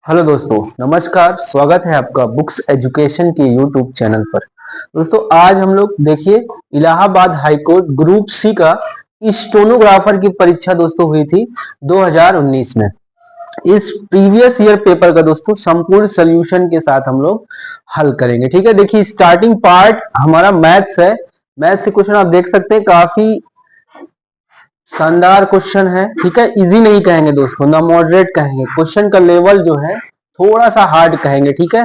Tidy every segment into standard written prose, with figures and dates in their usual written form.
Hello दोस्तों, नमस्कार। स्वागत है आपका बुक्स एजुकेशन के यूट्यूब चैनल पर। दोस्तों आज हम लोग देखिए इलाहाबाद हाईकोर्ट ग्रुप सी का स्टेनोग्राफर की परीक्षा दोस्तों हुई थी 2019 में। इस प्रीवियस ईयर पेपर का दोस्तों संपूर्ण सॉल्यूशन के साथ हम लोग हल करेंगे। ठीक है, देखिए स्टार्टिंग पार्ट हमारा मैथ्स है। मैथ्स के क्वेश्चन आप देख सकते हैं, काफी शानदार क्वेश्चन है। ठीक है, इजी नहीं कहेंगे दोस्तों, ना मॉडरेट कहेंगे, क्वेश्चन का लेवल जो है थोड़ा सा हार्ड कहेंगे। ठीक है,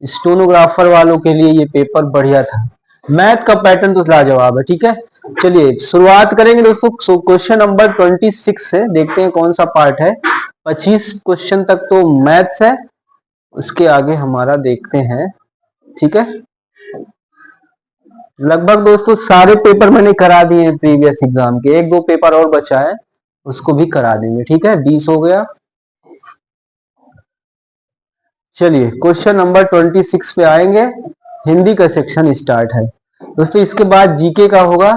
स्टेनोग्राफर वालों के लिए ये पेपर बढ़िया था। मैथ का पैटर्न तो लाजवाब है। ठीक है, चलिए शुरुआत करेंगे दोस्तों। क्वेश्चन नंबर 26 से देखते हैं कौन सा पार्ट है। 25 क्वेश्चन तक तो मैथ्स है, उसके आगे हमारा देखते हैं। ठीक है, लगभग दोस्तों सारे पेपर मैंने करा दिए हैं प्रीवियस एग्जाम के। एक दो पेपर और बचा है, उसको भी करा देंगे। ठीक है, 20 हो गया। चलिए क्वेश्चन नंबर 26 पे आएंगे। हिंदी का सेक्शन स्टार्ट है दोस्तों, इसके बाद जीके का होगा।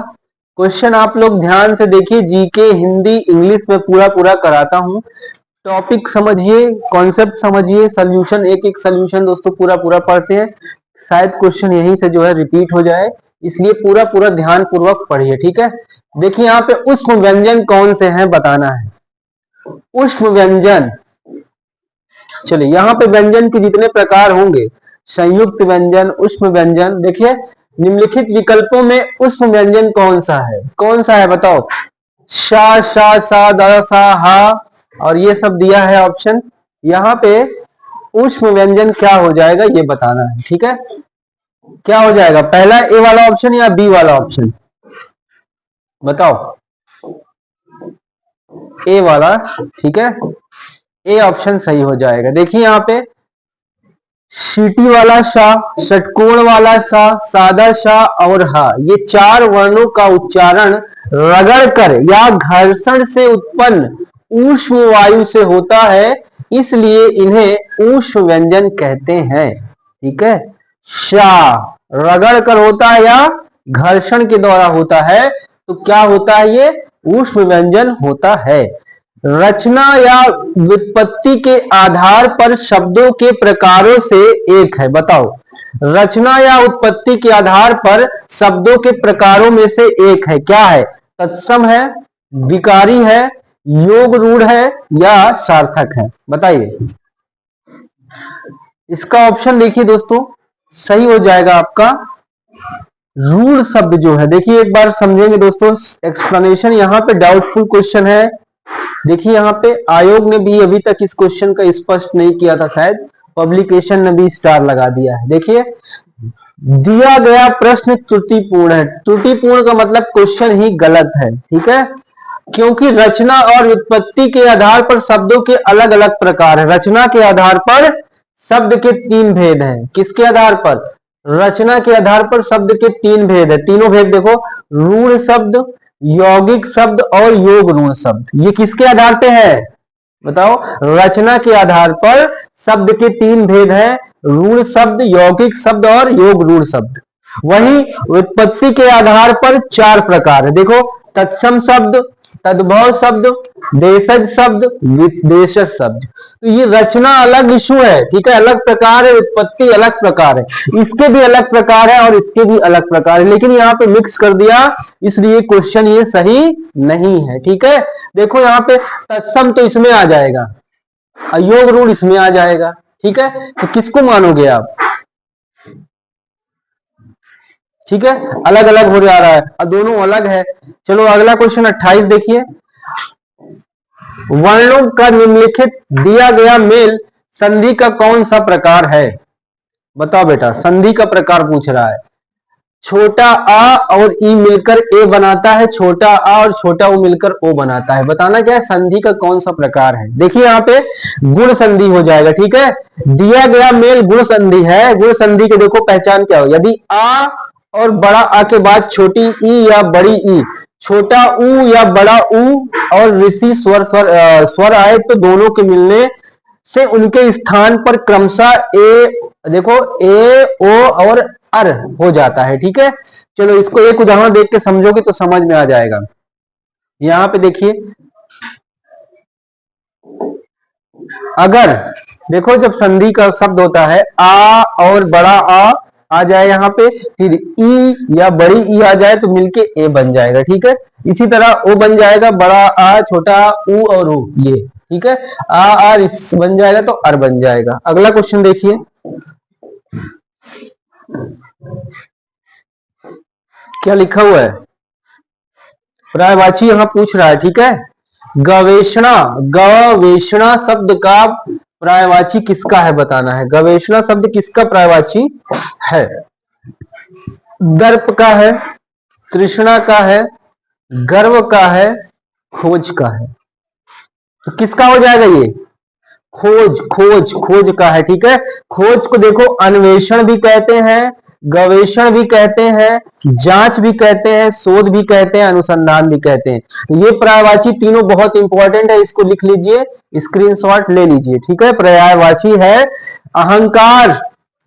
क्वेश्चन आप लोग ध्यान से देखिए, जीके हिंदी इंग्लिश में पूरा पूरा कराता हूं। टॉपिक समझिए, कॉन्सेप्ट समझिए, सोल्यूशन एक एक सोल्यूशन दोस्तों पूरा पूरा पढ़ते हैं। शायद क्वेश्चन यहीं से जो है रिपीट हो जाए, इसलिए पूरा पूरा ध्यान पूर्वक पढ़िए। ठीक है, देखिए यहाँ पे उष्म व्यंजन कौन से हैं बताना है। उष्म व्यंजन, चलिए यहाँ पे व्यंजन के जितने प्रकार होंगे, संयुक्त व्यंजन, उष्म व्यंजन, देखिए निम्नलिखित विकल्पों में उष्म व्यंजन कौन सा है? कौन सा है बताओ? शा, शा, सा, दा, सा, हा और ये सब दिया है ऑप्शन। यहाँ पे उष्म व्यंजन क्या हो जाएगा ये बताना है। ठीक है, क्या हो जाएगा? पहला ए वाला ऑप्शन या बी वाला ऑप्शन बताओ? ए वाला। ठीक है, ए ऑप्शन सही हो जाएगा। देखिए यहाँ पे सीटी वाला शा, षटकोण वाला सा, सादा शा और हा, ये चार वर्णों का उच्चारण रगड़कर या घर्षण से उत्पन्न ऊष्म वायु से होता है, इसलिए इन्हें ऊष्म व्यंजन कहते हैं। ठीक है, शा रगड़ कर होता है या घर्षण के द्वारा होता है, तो क्या होता है? ये ऊष्म व्यंजन होता है। रचना या व्युत्पत्ति के आधार पर शब्दों के प्रकारों से एक है, बताओ? रचना या उत्पत्ति के आधार पर शब्दों के प्रकारों में से एक है, क्या है? तत्सम है, विकारी है, योग रूढ़ है या सार्थक है? बताइए। इसका ऑप्शन देखिए दोस्तों, सही हो जाएगा आपका रूढ़ शब्द जो है। देखिए एक बार समझेंगे दोस्तों एक्सप्लेनेशन, यहाँ पे डाउटफुल क्वेश्चन है। देखिए यहाँ पे आयोग ने भी अभी तक इस क्वेश्चन का स्पष्ट नहीं किया था, शायद पब्लिकेशन ने भी स्टार लगा दिया है। देखिए दिया गया प्रश्न त्रुटिपूर्ण है। त्रुटिपूर्ण का मतलब क्वेश्चन ही गलत है। ठीक है, क्योंकि रचना और व्युत्पत्ति के आधार पर शब्दों के अलग अलग प्रकार है। रचना के आधार पर शब्द के तीन भेद हैं। किसके आधार पर? रचना के आधार पर शब्द के तीन भेद है। तीनों भेद देखो, रूढ़ शब्द, यौगिक शब्द और योग रूढ़ शब्द। ये किसके आधार पे है बताओ? रचना के आधार पर शब्द के तीन भेद हैं, रूढ़ शब्द, यौगिक शब्द और योग रूढ़ शब्द। वहीं व्युत्पत्ति के आधार पर चार प्रकार है। देखो, तत्सम शब्द, तद्भव शब्द, देशज शब्द, विदेशज शब्द। तो ये रचना अलग इशू है। ठीक है, अलग प्रकार है, उत्पत्ति अलग प्रकार है, इसके भी अलग प्रकार है और इसके भी अलग प्रकार है, लेकिन यहाँ पे मिक्स कर दिया, इसलिए क्वेश्चन ये सही नहीं है। ठीक है, देखो यहाँ पे तत्सम तो इसमें आ जाएगा, योग रूढ़ इसमें आ जाएगा। ठीक है, तो किसको मानोगे आप? ठीक है, अलग अलग हो जा रहा है और दोनों अलग है। चलो अगला क्वेश्चन 28 देखिए। वर्णों का निम्नलिखित दिया गया मेल संधि का कौन सा प्रकार है? बताओ बेटा, संधि का प्रकार पूछ रहा है। छोटा आ और ई मिलकर ए बनाता है, छोटा आ और छोटा ऊ मिलकर ओ बनाता है। बताना क्या है? संधि का कौन सा प्रकार है। देखिए यहाँ पे गुण संधि हो जाएगा। ठीक है, दिया गया मेल गुण संधि है। गुण संधि के देखो पहचान क्या हो, यदि आ और बड़ा आ के बाद छोटी ई या बड़ी ई, छोटा ऊ या बड़ा ऊ और ऋषि स्वर स्वर स्वर आए, तो दोनों के मिलने से उनके स्थान पर क्रमशः ए, देखो ए, ओ और अर हो जाता है। ठीक है, चलो इसको एक उदाहरण देख के समझोगे तो समझ में आ जाएगा। यहां पे देखिए अगर देखो जब संधि का शब्द होता है आ और बड़ा आ जाए यहाँ पे, फिर ई या बड़ी ई आ जाए तो मिलके ए बन जाएगा, ठीक है। इसी तरह ओ बन जाएगा, बड़ा आ छोटा ऊ और ऊ, ये ठीक है। आ इस बन जाएगा तो अर बन जाएगा। अगला क्वेश्चन देखिए, क्या लिखा हुआ है, पर्यायवाची यहां पूछ रहा है, ठीक है। गवेषणा, गवेषणा शब्द का पर्यायवाची किसका है बताना है। गवेषणा शब्द किसका पर्यायवाची है। दर्प का है, तृष्णा का है, गर्व का है, खोज का है। तो किसका हो जाएगा ये, खोज, खोज, खोज का है, ठीक है। खोज को देखो अन्वेषण भी कहते हैं, गवेषण भी कहते हैं, जांच भी कहते हैं, शोध भी कहते हैं, अनुसंधान भी कहते हैं। ये पर्यायवाची तीनों बहुत इंपॉर्टेंट है, इसको लिख लीजिए, स्क्रीनशॉट ले लीजिए, ठीक है। पर्यायवाची है अहंकार,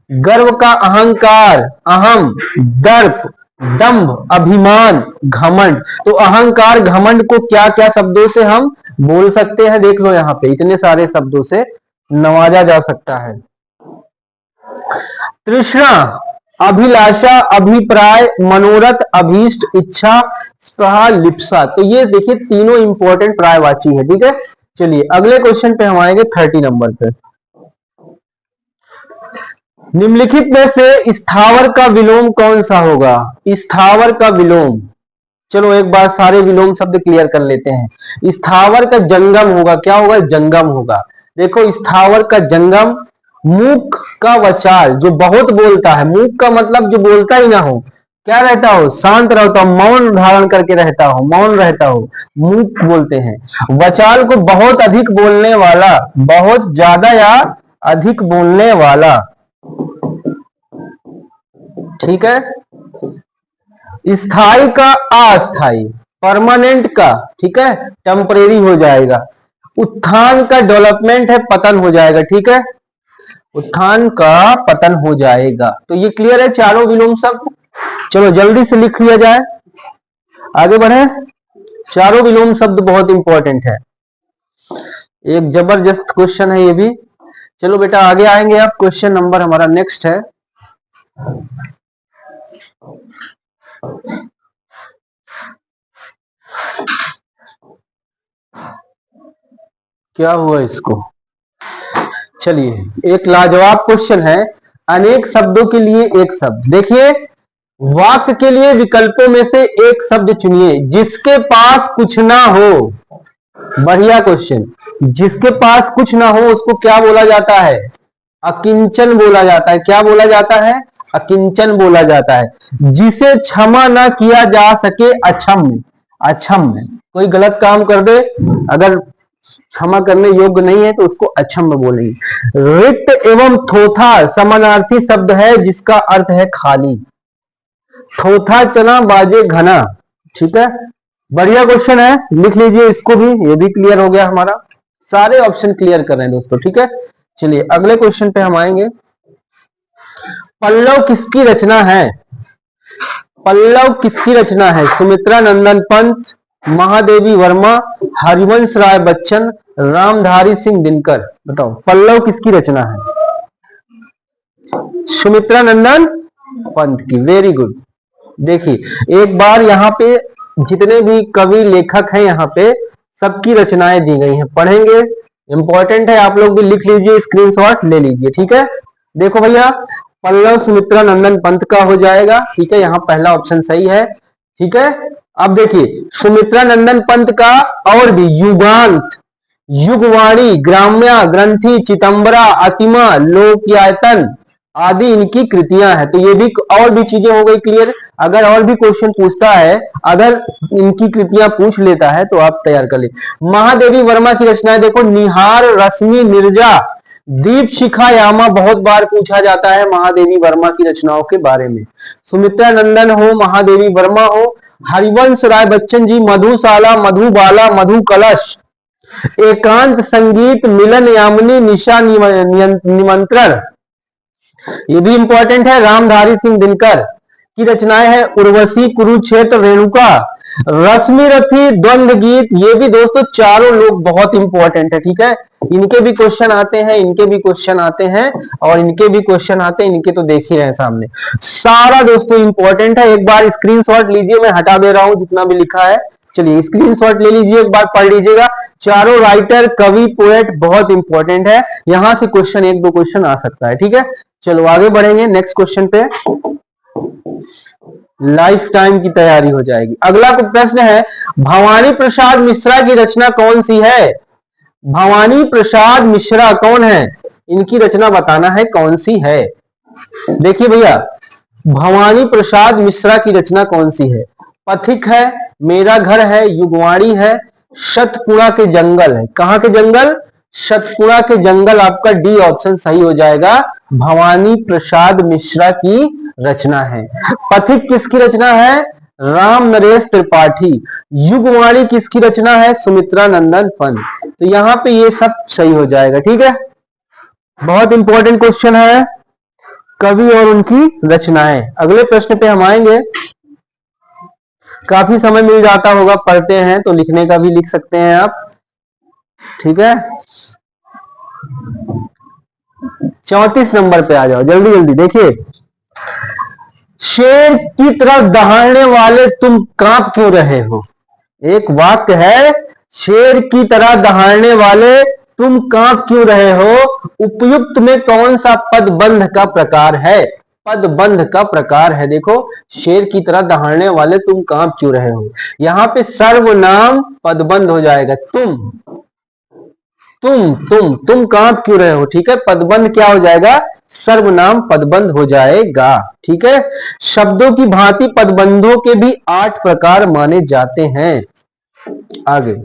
गर्व का अहंकार, अहम, दर्प, दंभ, अभिमान, घमंड। तो अहंकार घमंड को क्या क्या शब्दों से हम बोल सकते हैं, देख लो यहाँ पे इतने सारे शब्दों से नवाजा जा सकता है। तृष्णा, अभिलाषा, अभिप्राय, मनोरथ, अभीष्ट, इच्छा, स्पृहा, लिप्सा। तो ये देखिए तीनों इंपॉर्टेंट पर्यायवाची है, ठीक है। चलिए अगले क्वेश्चन पे हम आएंगे 30 नंबर पे। निम्नलिखित में से स्थावर का विलोम कौन सा होगा। स्थावर का विलोम, चलो एक बार सारे विलोम शब्द क्लियर कर लेते हैं। स्थावर का जंगम होगा, क्या होगा, जंगम होगा। देखो स्थावर का जंगम, मूक का वचाल जो बहुत बोलता है, मूक का मतलब जो बोलता ही ना हो, क्या रहता हो, शांत रहता हो, मौन धारण करके रहता हो, मौन रहता हो, मूक बोलते हैं। वचाल को बहुत अधिक बोलने वाला, बहुत ज्यादा या अधिक बोलने वाला, ठीक है। स्थाई का अस्थाई, परमानेंट का, ठीक है, टेम्परेरी हो जाएगा। उत्थान का डेवलपमेंट है, पतन हो जाएगा, ठीक है। उत्थान का पतन हो जाएगा। तो ये क्लियर है चारों विलोम शब्द। चलो जल्दी से लिख लिया जाए, आगे बढ़े। चारों विलोम शब्द बहुत इंपॉर्टेंट है, एक जबरदस्त क्वेश्चन है ये भी। चलो बेटा आगे आएंगे, आप क्वेश्चन नंबर हमारा नेक्स्ट है। क्या हुआ इसको, चलिए एक लाजवाब क्वेश्चन है। अनेक शब्दों के लिए एक शब्द, देखिए वाक्य के लिए विकल्पों में से एक शब्द चुनिए जिसके पास कुछ ना हो। बढ़िया क्वेश्चन, जिसके पास कुछ ना हो उसको क्या बोला जाता है, अकिंचन बोला जाता है। क्या बोला जाता है, अकिंचन बोला जाता है। जिसे क्षमा ना किया जा सके, अक्षम्य, अक्षम्य। कोई गलत काम कर दे, अगर क्षमा करने योग्य नहीं है तो उसको अक्षम्य बोलेंगे। रिक्त एवं थोथा समानार्थी शब्द है जिसका अर्थ है खाली। थोथा चना बाजे घना, ठीक है। बढ़िया क्वेश्चन है, लिख लीजिए इसको भी, ये भी क्लियर हो गया हमारा। सारे ऑप्शन क्लियर कर रहे हैं दोस्तों, ठीक है। चलिए अगले क्वेश्चन पे हम आएंगे। पल्लव किसकी रचना है, पल्लव किसकी रचना है। सुमित्रा नंदन पंत, महादेवी वर्मा, हरिवंश राय बच्चन, रामधारी सिंह दिनकर। बताओ पल्लव किसकी रचना है, सुमित्रा नंदन पंत की। Very good. देखिए एक बार यहाँ पे जितने भी कवि लेखक हैं यहाँ पे सबकी रचनाएं दी गई हैं, पढ़ेंगे, इंपॉर्टेंट है, आप लोग भी लिख लीजिए, स्क्रीनशॉट ले लीजिए, ठीक है। देखो भैया पल्लव सुमित्रा नंदन पंत का हो जाएगा, ठीक है, यहाँ पहला ऑप्शन सही है, ठीक है। अब देखिए सुमित्रा नंदन पंत का और भी युगांत, युगवाणी, ग्राम्या, ग्रंथि, चितंबरा, अतिमा, लोकयातन आदि इनकी कृतियां हैं। तो ये भी और भी चीजें हो गई क्लियर। अगर और भी क्वेश्चन पूछता है, अगर इनकी कृतियां पूछ लेता है तो आप तैयार कर ले। महादेवी वर्मा की रचनाएं देखो, निहार, रश्मि, निर्जा, दीप शिखा यामा, बहुत बार पूछा जाता है महादेवी वर्मा की रचनाओं के बारे में। सुमित्रा नंदन हो, महादेवी वर्मा हो, हरिवंश राय बच्चन जी, मधुशाला, मधुबाला, मधु कलश, एकांत संगीत, मिलन यामिनी, निशा निमंत्रण, ये भी इंपॉर्टेंट है। रामधारी सिंह दिनकर की रचनाएं है, उर्वशी, कुरुक्षेत्र, रेणुका, रश्मि रथी, द्वंद्व गीत, ये भी दोस्तों चारों लोग बहुत इंपॉर्टेंट है, ठीक है। इनके भी क्वेश्चन आते हैं, इनके भी क्वेश्चन आते हैं, और इनके भी क्वेश्चन आते हैं, इनके तो देख ही रहे हैं सामने। सारा दोस्तों इंपॉर्टेंट है, एक बार स्क्रीनशॉट लीजिए, मैं हटा दे रहा हूं जितना भी लिखा है। चलिए स्क्रीनशॉट ले लीजिए, एक बार पढ़ लीजिएगा। चारों राइटर, कवि, पोएट बहुत इंपॉर्टेंट है, यहां से क्वेश्चन एक दो क्वेश्चन आ सकता है, ठीक है। चलो आगे बढ़ेंगे नेक्स्ट क्वेश्चन पे। लाइफ टाइम की तैयारी हो जाएगी। अगला प्रश्न है, भवानी प्रसाद मिश्रा की रचना कौन सी है? भवानी प्रसाद मिश्रा कौन है? इनकी रचना बताना है कौन सी है। देखिए भैया, भवानी प्रसाद मिश्रा की रचना कौन सी है? पथिक है, मेरा घर है, युगवाणी है, शतपुड़ा के जंगल है। कहां के जंगल? शतपुड़ा के जंगल। आपका डी ऑप्शन सही हो जाएगा, भवानी प्रसाद मिश्रा की रचना है। पथिक किसकी रचना है? राम नरेश त्रिपाठी। युगवाणी किसकी रचना है? सुमित्रा नंदन पंत। तो यहां पे ये सब सही हो जाएगा, ठीक है। बहुत इंपॉर्टेंट क्वेश्चन है, कवि और उनकी रचनाएं। अगले प्रश्न पे हम आएंगे। काफी समय मिल जाता होगा, पढ़ते हैं तो लिखने का भी लिख सकते हैं आप, ठीक है। 34 नंबर पे आ जाओ, जल्दी जल्दी देखिए। शेर की तरह दहाड़ने वाले तुम कांप क्यों रहे हो? एक वाक्य है, शेर की तरह दहाड़ने वाले तुम कांप क्यों रहे हो? उपयुक्त में कौन सा पदबंध का प्रकार है? पदबंध का प्रकार है, देखो, शेर की तरह दहाड़ने वाले तुम कांप क्यों रहे हो। यहां पे सर्वनाम पदबंध हो जाएगा। तुम कांप क्यों रहे हो, ठीक है। पदबंध क्या हो जाएगा? सर्वनाम पदबंध हो जाएगा, ठीक है। शब्दों की भांति पदबंधों के भी 8 प्रकार माने जाते हैं। आगे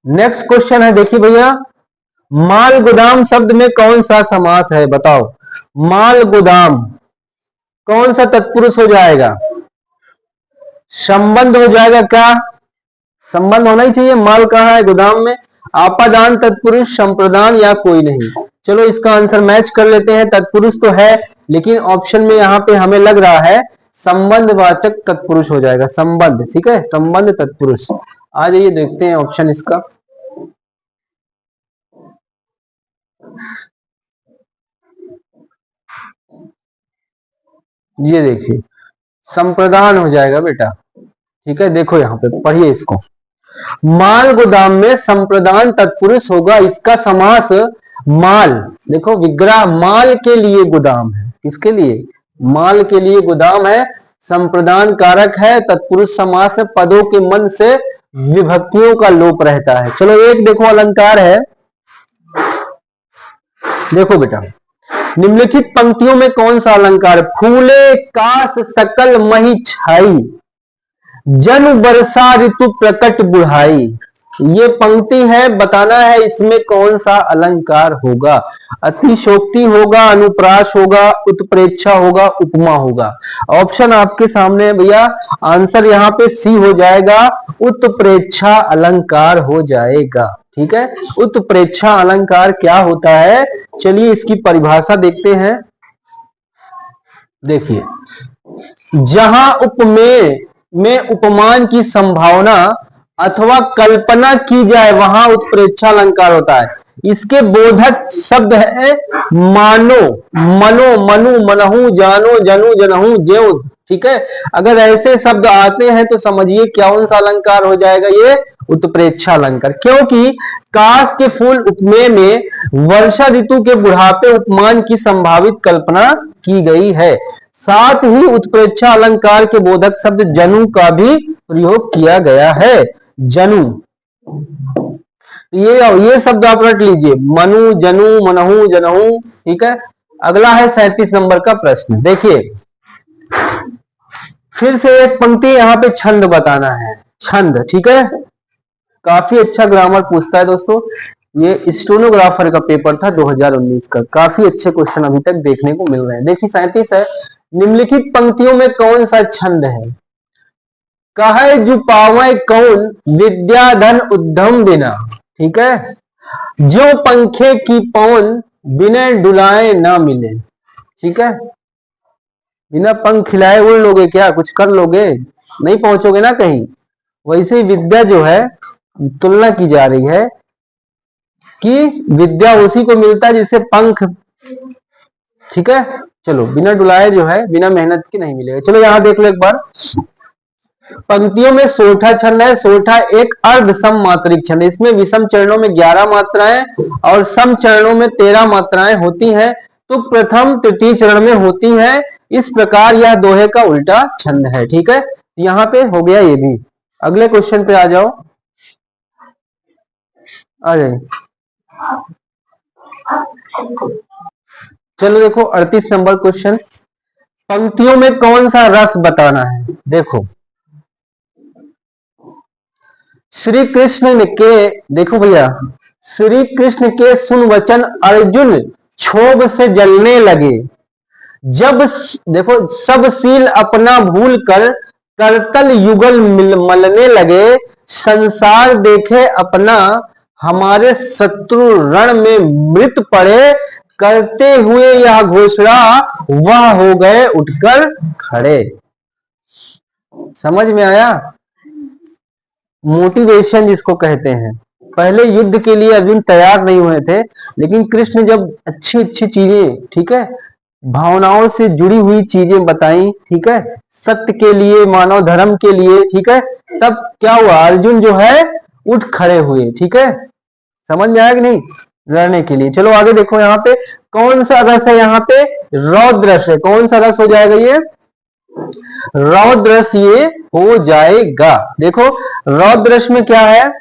नेक्स्ट क्वेश्चन है, देखिए भैया, माल गोदाम शब्द में कौन सा समास है? बताओ, माल गोदाम कौन सा तत्पुरुष हो जाएगा? संबंध हो जाएगा क्या? संबंध होना ही चाहिए। माल कहाँ है? गोदाम में। आपादान तत्पुरुष, संप्रदान, या कोई नहीं? चलो इसका आंसर मैच कर लेते हैं। तत्पुरुष तो है, लेकिन ऑप्शन में यहां पे हमें लग रहा है संबंधवाचक तत्पुरुष हो जाएगा, संबंध, ठीक है, संबंध तत्पुरुष। आ जाइए देखते हैं ऑप्शन इसका। ये देखिए, संप्रदान हो जाएगा बेटा, ठीक है। देखो यहां पे पढ़िए इसको, माल गोदाम में संप्रदान तत्पुरुष होगा। इसका समास माल, देखो विग्रह, माल के लिए गोदाम है। किसके लिए? माल के लिए गोदाम है। संप्रदान कारक है, तत्पुरुष समास है, पदों के मन से विभक्तियों का लोप रहता है। चलो एक देखो अलंकार है, देखो बेटा, निम्नलिखित पंक्तियों में कौन सा अलंकार? फूले काश सकल मही छाई, जन वर्षा ऋतु प्रकट बुढ़ाई। ये पंक्ति है, बताना है इसमें कौन सा अलंकार होगा। अतिशोक्ति होगा, अनुप्रास होगा, उत्प्रेक्षा होगा, उपमा होगा। ऑप्शन आपके सामने है भैया, आंसर यहाँ पे सी हो जाएगा, उत्प्रेक्षा अलंकार हो जाएगा, ठीक है। उत्प्रेक्षा अलंकार क्या होता है? चलिए इसकी परिभाषा देखते हैं। देखिए, जहां उपमेय में उपमान की संभावना अथवा कल्पना की जाए वहां उत्प्रेक्षा अलंकार होता है। इसके बोधक शब्द है मानो, मनो, मनु, मनहु, जानो, जनु, जनहु, ज्यों, ठीक है। अगर ऐसे शब्द आते हैं तो समझिए कौन सा अलंकार हो जाएगा? ये उत्प्रेक्षा अलंकार। क्योंकि काश के फूल उपमेय में वर्षा ऋतु के बुढ़ापे उपमान की संभावित कल्पना की गई है। साथ ही उत्प्रेक्षा अलंकार के बोधक शब्द जनु का भी प्रयोग किया गया है। जनु, ये शब्द आप रट लीजिए, मनु, जनु, मनहु, जनहु, ठीक है। अगला है 37 नंबर का प्रश्न, देखिए फिर से एक पंक्ति, यहां पे छंद बताना है, छंद, ठीक है। काफी अच्छा ग्रामर पूछता है दोस्तों, ये स्टेनोग्राफर का पेपर था 2019 का। काफी अच्छे क्वेश्चन अभी तक देखने को मिल रहे हैं। देखिए 37 है, निम्नलिखित पंक्तियों में कौन सा छंद है? कहे जो पावे कौन विद्या धन उद्यम बिना, ठीक है। जो पंखे की पवन बिना डुलाए ना मिले, ठीक है। बिना पंख खिलाए उड़ लोगे क्या, कुछ कर लोगे, नहीं पहुंचोगे ना कहीं। वैसे ही विद्या जो है, तुलना की जा रही है कि विद्या उसी को मिलता है जिसे पंख, ठीक है। चलो बिना डुलाए जो है, बिना मेहनत के नहीं मिलेगा। चलो यहां देख लो एक बार, पंक्तियों में सोठा छंद है। सोठा एक अर्ध सम मात्रिक छंद है। इसमें विषम चरणों में 11 मात्राएं और सम चरणों में 13 मात्राएं होती हैं। तो प्रथम तृतीय चरण में होती हैं। इस प्रकार यह दोहे का उल्टा छंद है, ठीक है। यहां पे हो गया ये भी। अगले क्वेश्चन पे आ जाओ, आ जाए। चलो देखो 38 नंबर क्वेश्चन, पंक्तियों में कौन सा रस बताना है। देखो श्री कृष्ण के, देखो भैया, श्री कृष्ण के सुन वचन अर्जुन क्षोभ से जलने लगे। जब देखो सब सील अपना भूल कर करतल युगल मलने लगे। संसार देखे अपना हमारे शत्रु रण में मृत पड़े। करते हुए यह घोषणा वह हो गए उठकर खड़े। समझ में आया? मोटिवेशन जिसको कहते हैं। पहले युद्ध के लिए अर्जुन तैयार नहीं हुए थे, लेकिन कृष्ण जब अच्छी अच्छी चीजें, ठीक है, भावनाओं से जुड़ी हुई चीजें बताई, ठीक है, सत्य के लिए, मानव धर्म के लिए, ठीक है, तब क्या हुआ, अर्जुन जो है उठ खड़े हुए, ठीक है। समझ में आया कि नहीं? लड़ने के लिए। चलो आगे देखो, यहाँ पे कौन सा रस है, यहाँ पे रौद्र रस है। कौन सा रस हो जाएगा ये? रौद्र रस ये हो जाएगा। देखो रौद्र रस में क्या है,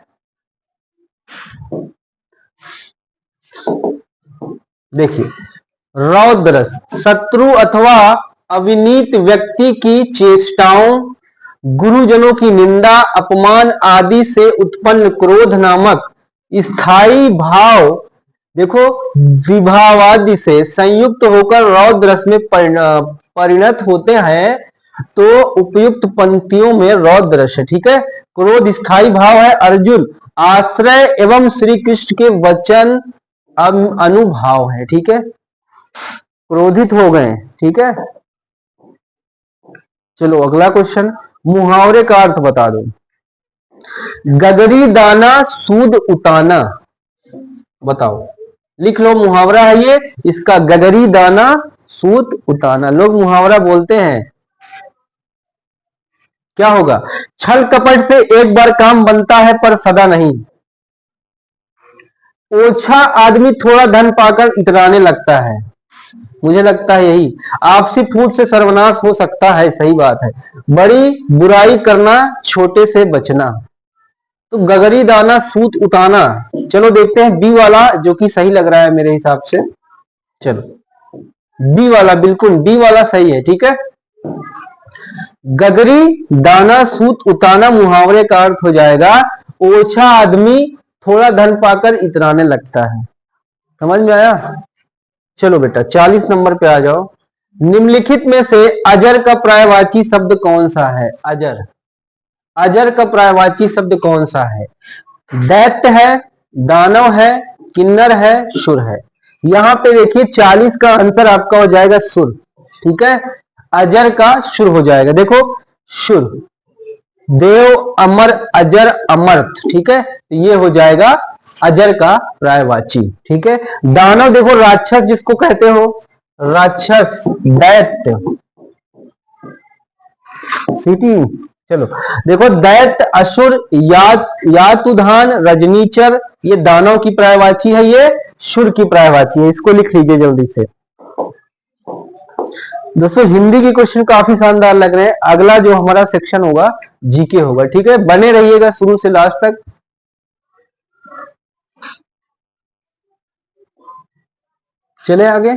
देखिए रौद्र रस शत्रु अथवा अविनीत व्यक्ति की चेष्टाओं, गुरुजनों की निंदा, अपमान आदि से उत्पन्न क्रोध नामक स्थायी भाव, देखो विभावादि से संयुक्त होकर रौद्र रस में परिणत होते हैं। तो उपयुक्त पंक्तियों में रौद्र रस है, ठीक है। क्रोध स्थायी भाव है। अर्जुन आश्रय एवं श्री कृष्ण के वचन अनुभाव है, ठीक है, क्रोधित हो गए, ठीक है। चलो अगला क्वेश्चन, मुहावरे का अर्थ बता दो। गगरी दाना सूद उताना, बताओ, लिख लो, मुहावरा है ये, इसका गगरी दाना सूद उताना। लोग मुहावरा बोलते हैं, क्या होगा? छल कपट से एक बार काम बनता है पर सदा नहीं। ओछा आदमी थोड़ा धन पाकर इतराने लगता है। मुझे लगता है यही, आपसी फूट से सर्वनाश हो सकता है, सही बात है। बड़ी बुराई करना, छोटे से बचना। तो गगरी दाना सूत उताना। चलो देखते हैं बी वाला, जो कि सही लग रहा है मेरे हिसाब से। चलो बी वाला, बिल्कुल बी वाला सही है, ठीक है। गगरी दाना सूत उताना मुहावरे का अर्थ हो जाएगा, ओछा आदमी थोड़ा धन पाकर इतराने लगता है। समझ में आया? चलो बेटा 40 नंबर पे आ जाओ। निम्नलिखित में से अजर का पर्यायवाची शब्द कौन सा है? अजर, अजर का पर्यायवाची शब्द कौन सा है? दैत्य है, दानव है, किन्नर है, सुर है। यहां पे देखिए 40 का आंसर आपका हो जाएगा सुर, ठीक है। अजर का सुर हो जाएगा। देखो सुर, देव, अमर, अजर, अमर्थ, ठीक है, तो ये हो जाएगा अजर का पर्यायवाची, ठीक है। दानव देखो राक्षस जिसको कहते हो, राक्षस, दैत्य, सिटी। चलो देखो दैत्य, असुर, यातुधान, रजनीचर, ये दानव की पर्यायवाची है, ये सुर की पर्यायवाची है। इसको लिख लीजिए जल्दी से। दोस्तों हिंदी की क्वेश्चन काफी शानदार लग रहे हैं। अगला जो हमारा सेक्शन होगा जीके होगा, ठीक है। बने रहिएगा शुरू से लास्ट तक। चले आगे,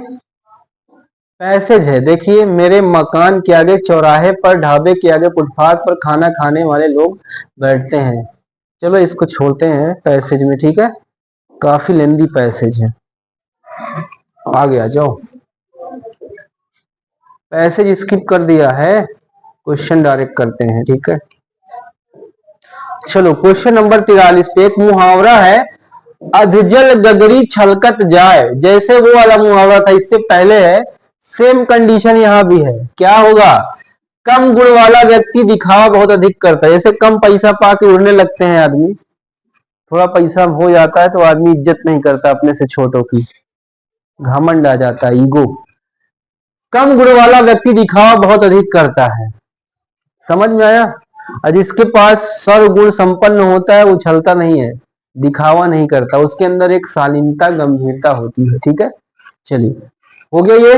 पैसेज है। देखिए मेरे मकान के आगे चौराहे पर, ढाबे के आगे फुटपाथ पर खाना खाने वाले लोग बैठते हैं। चलो इसको छोड़ते हैं पैसेज में, ठीक है, काफी लेंदी पैसेज है। आगे आ जाओ, पैसेज स्किप कर दिया है, क्वेश्चन डायरेक्ट करते हैं, ठीक है। चलो क्वेश्चन नंबर 43 पे एक मुहावरा है, अधजल गगरी छलकत जाए। जैसे वो वाला मुहावरा था, इससे पहले है, सेम कंडीशन यहां भी है। क्या होगा? कम गुण वाला व्यक्ति दिखावा बहुत अधिक करता है। जैसे कम पैसा पाके उड़ने लगते हैं आदमी, थोड़ा पैसा हो जाता है तो आदमी इज्जत नहीं करता अपने से छोटों की, घमंड आ जाता है, ईगो। कम गुण वाला व्यक्ति दिखावा बहुत अधिक करता है। समझ में आया? और जिसके पास सर्वगुण संपन्न होता है वो छलता नहीं है, दिखावा नहीं करता, उसके अंदर एक शालीनता गंभीरता होती है। ठीक है, चलिए हो गया ये।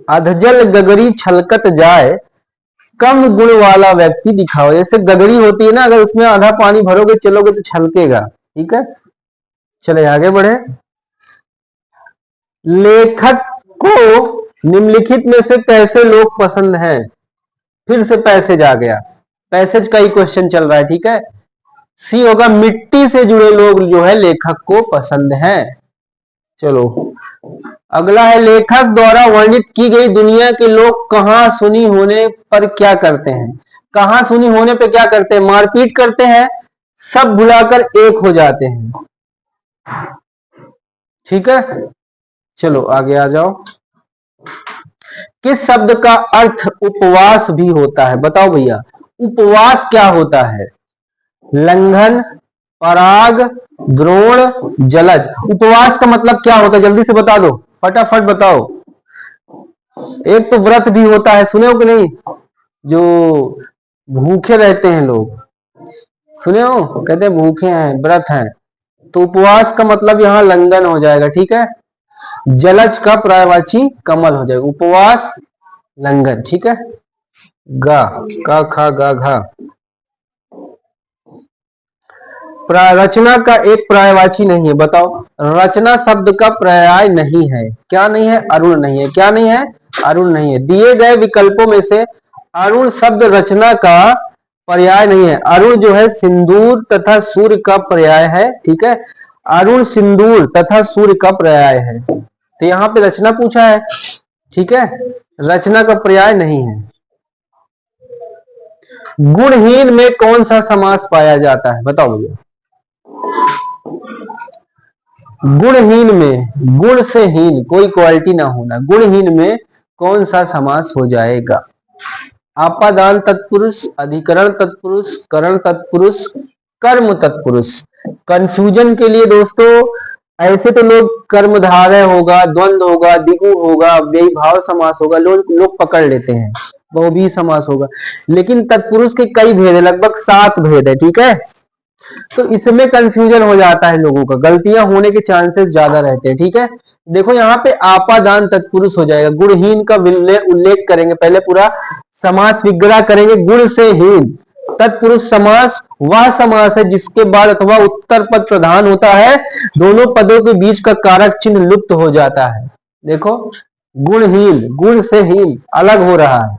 अधजल गगरी छलकत जाए, कम गुण वाला व्यक्ति दिखावा। जैसे गगरी होती है ना, अगर उसमें आधा पानी भरोगे चलोगे तो छलकेगा। ठीक है, चले आगे बढ़े। लेखक को निम्नलिखित में से कैसे लोग पसंद हैं? फिर से पैसेज आ गया, पैसेज का ही क्वेश्चन चल रहा है। ठीक है, सी होगा, मिट्टी से जुड़े लोग जो है लेखक को पसंद हैं। चलो अगला है, लेखक द्वारा वर्णित की गई दुनिया के लोग कहां सुनी होने पर क्या करते हैं? कहां सुनी होने पे क्या करते हैं? मारपीट करते हैं, सब भुलाकर एक हो जाते हैं। ठीक है, चलो आगे आ जाओ। किस शब्द का अर्थ उपवास भी होता है? बताओ भैया, उपवास क्या होता है? लंघन, पराग, द्रोण, जलज। उपवास का मतलब क्या होता है? जल्दी से बता दो, फटाफट बताओ। एक तो व्रत भी होता है, सुने हो कि नहीं? जो भूखे रहते हैं लोग, सुने हो? कहते हैं भूखे हैं, व्रत हैं। तो उपवास का मतलब यहाँ लंघन हो जाएगा। ठीक है, जलज का पर्यायवाची कमल हो जाएगा, उपवास लंघन। ठीक है, गा का खा गा घा। रचना का एक पर्यायवाची नहीं है, बताओ। रचना शब्द का पर्याय नहीं है। क्या नहीं है? अरुण नहीं है। क्या नहीं है? अरुण नहीं है। दिए गए विकल्पों में से अरुण शब्द रचना का पर्याय नहीं है। अरुण जो है सिंदूर तथा सूर्य का पर्याय है। ठीक है, अरुण सिंदूर तथा सूर्य का पर्याय है। तो यहाँ पे रचना पूछा है। ठीक है, रचना का पर्याय नहीं है। गुणहीन में कौन सा समास पाया जाता है? बताओ भैया। गुणहीन में, गुण से हीन, कोई क्वालिटी ना होना, गुणहीन में कौन सा समास हो जाएगा? आपादान तत्पुरुष, अधिकरण तत्पुरुष, करण तत्पुरुष, कर्म तत्पुरुष। कंफ्यूजन के लिए दोस्तों, ऐसे तो लोग कर्मधारय होगा, द्वंद्व होगा, दिगु होगा, व्ययभाव समास होगा, लोग पकड़ लेते हैं, बहुव्रीहि समास होगा। लेकिन तत्पुरुष के कई भेद है, लगभग 7 भेद है। ठीक है, तो इसमें कंफ्यूजन हो जाता है लोगों का, गलतियां होने के चांसेस ज्यादा रहते हैं। ठीक है, देखो यहाँ पे आपादान तत्पुरुष हो जाएगा। गुणहीन का उल्लेख करेंगे, पहले पूरा समास विग्रह करेंगे। गुण से हीन, तत्पुरुष समास वह समास है जिसके बाद अथवा उत्तर पद प्रधान होता है, दोनों पदों के बीच का कारक चिन्ह लुप्त हो जाता है। देखो, गुणहीन, गुण से हीन अलग हो रहा है।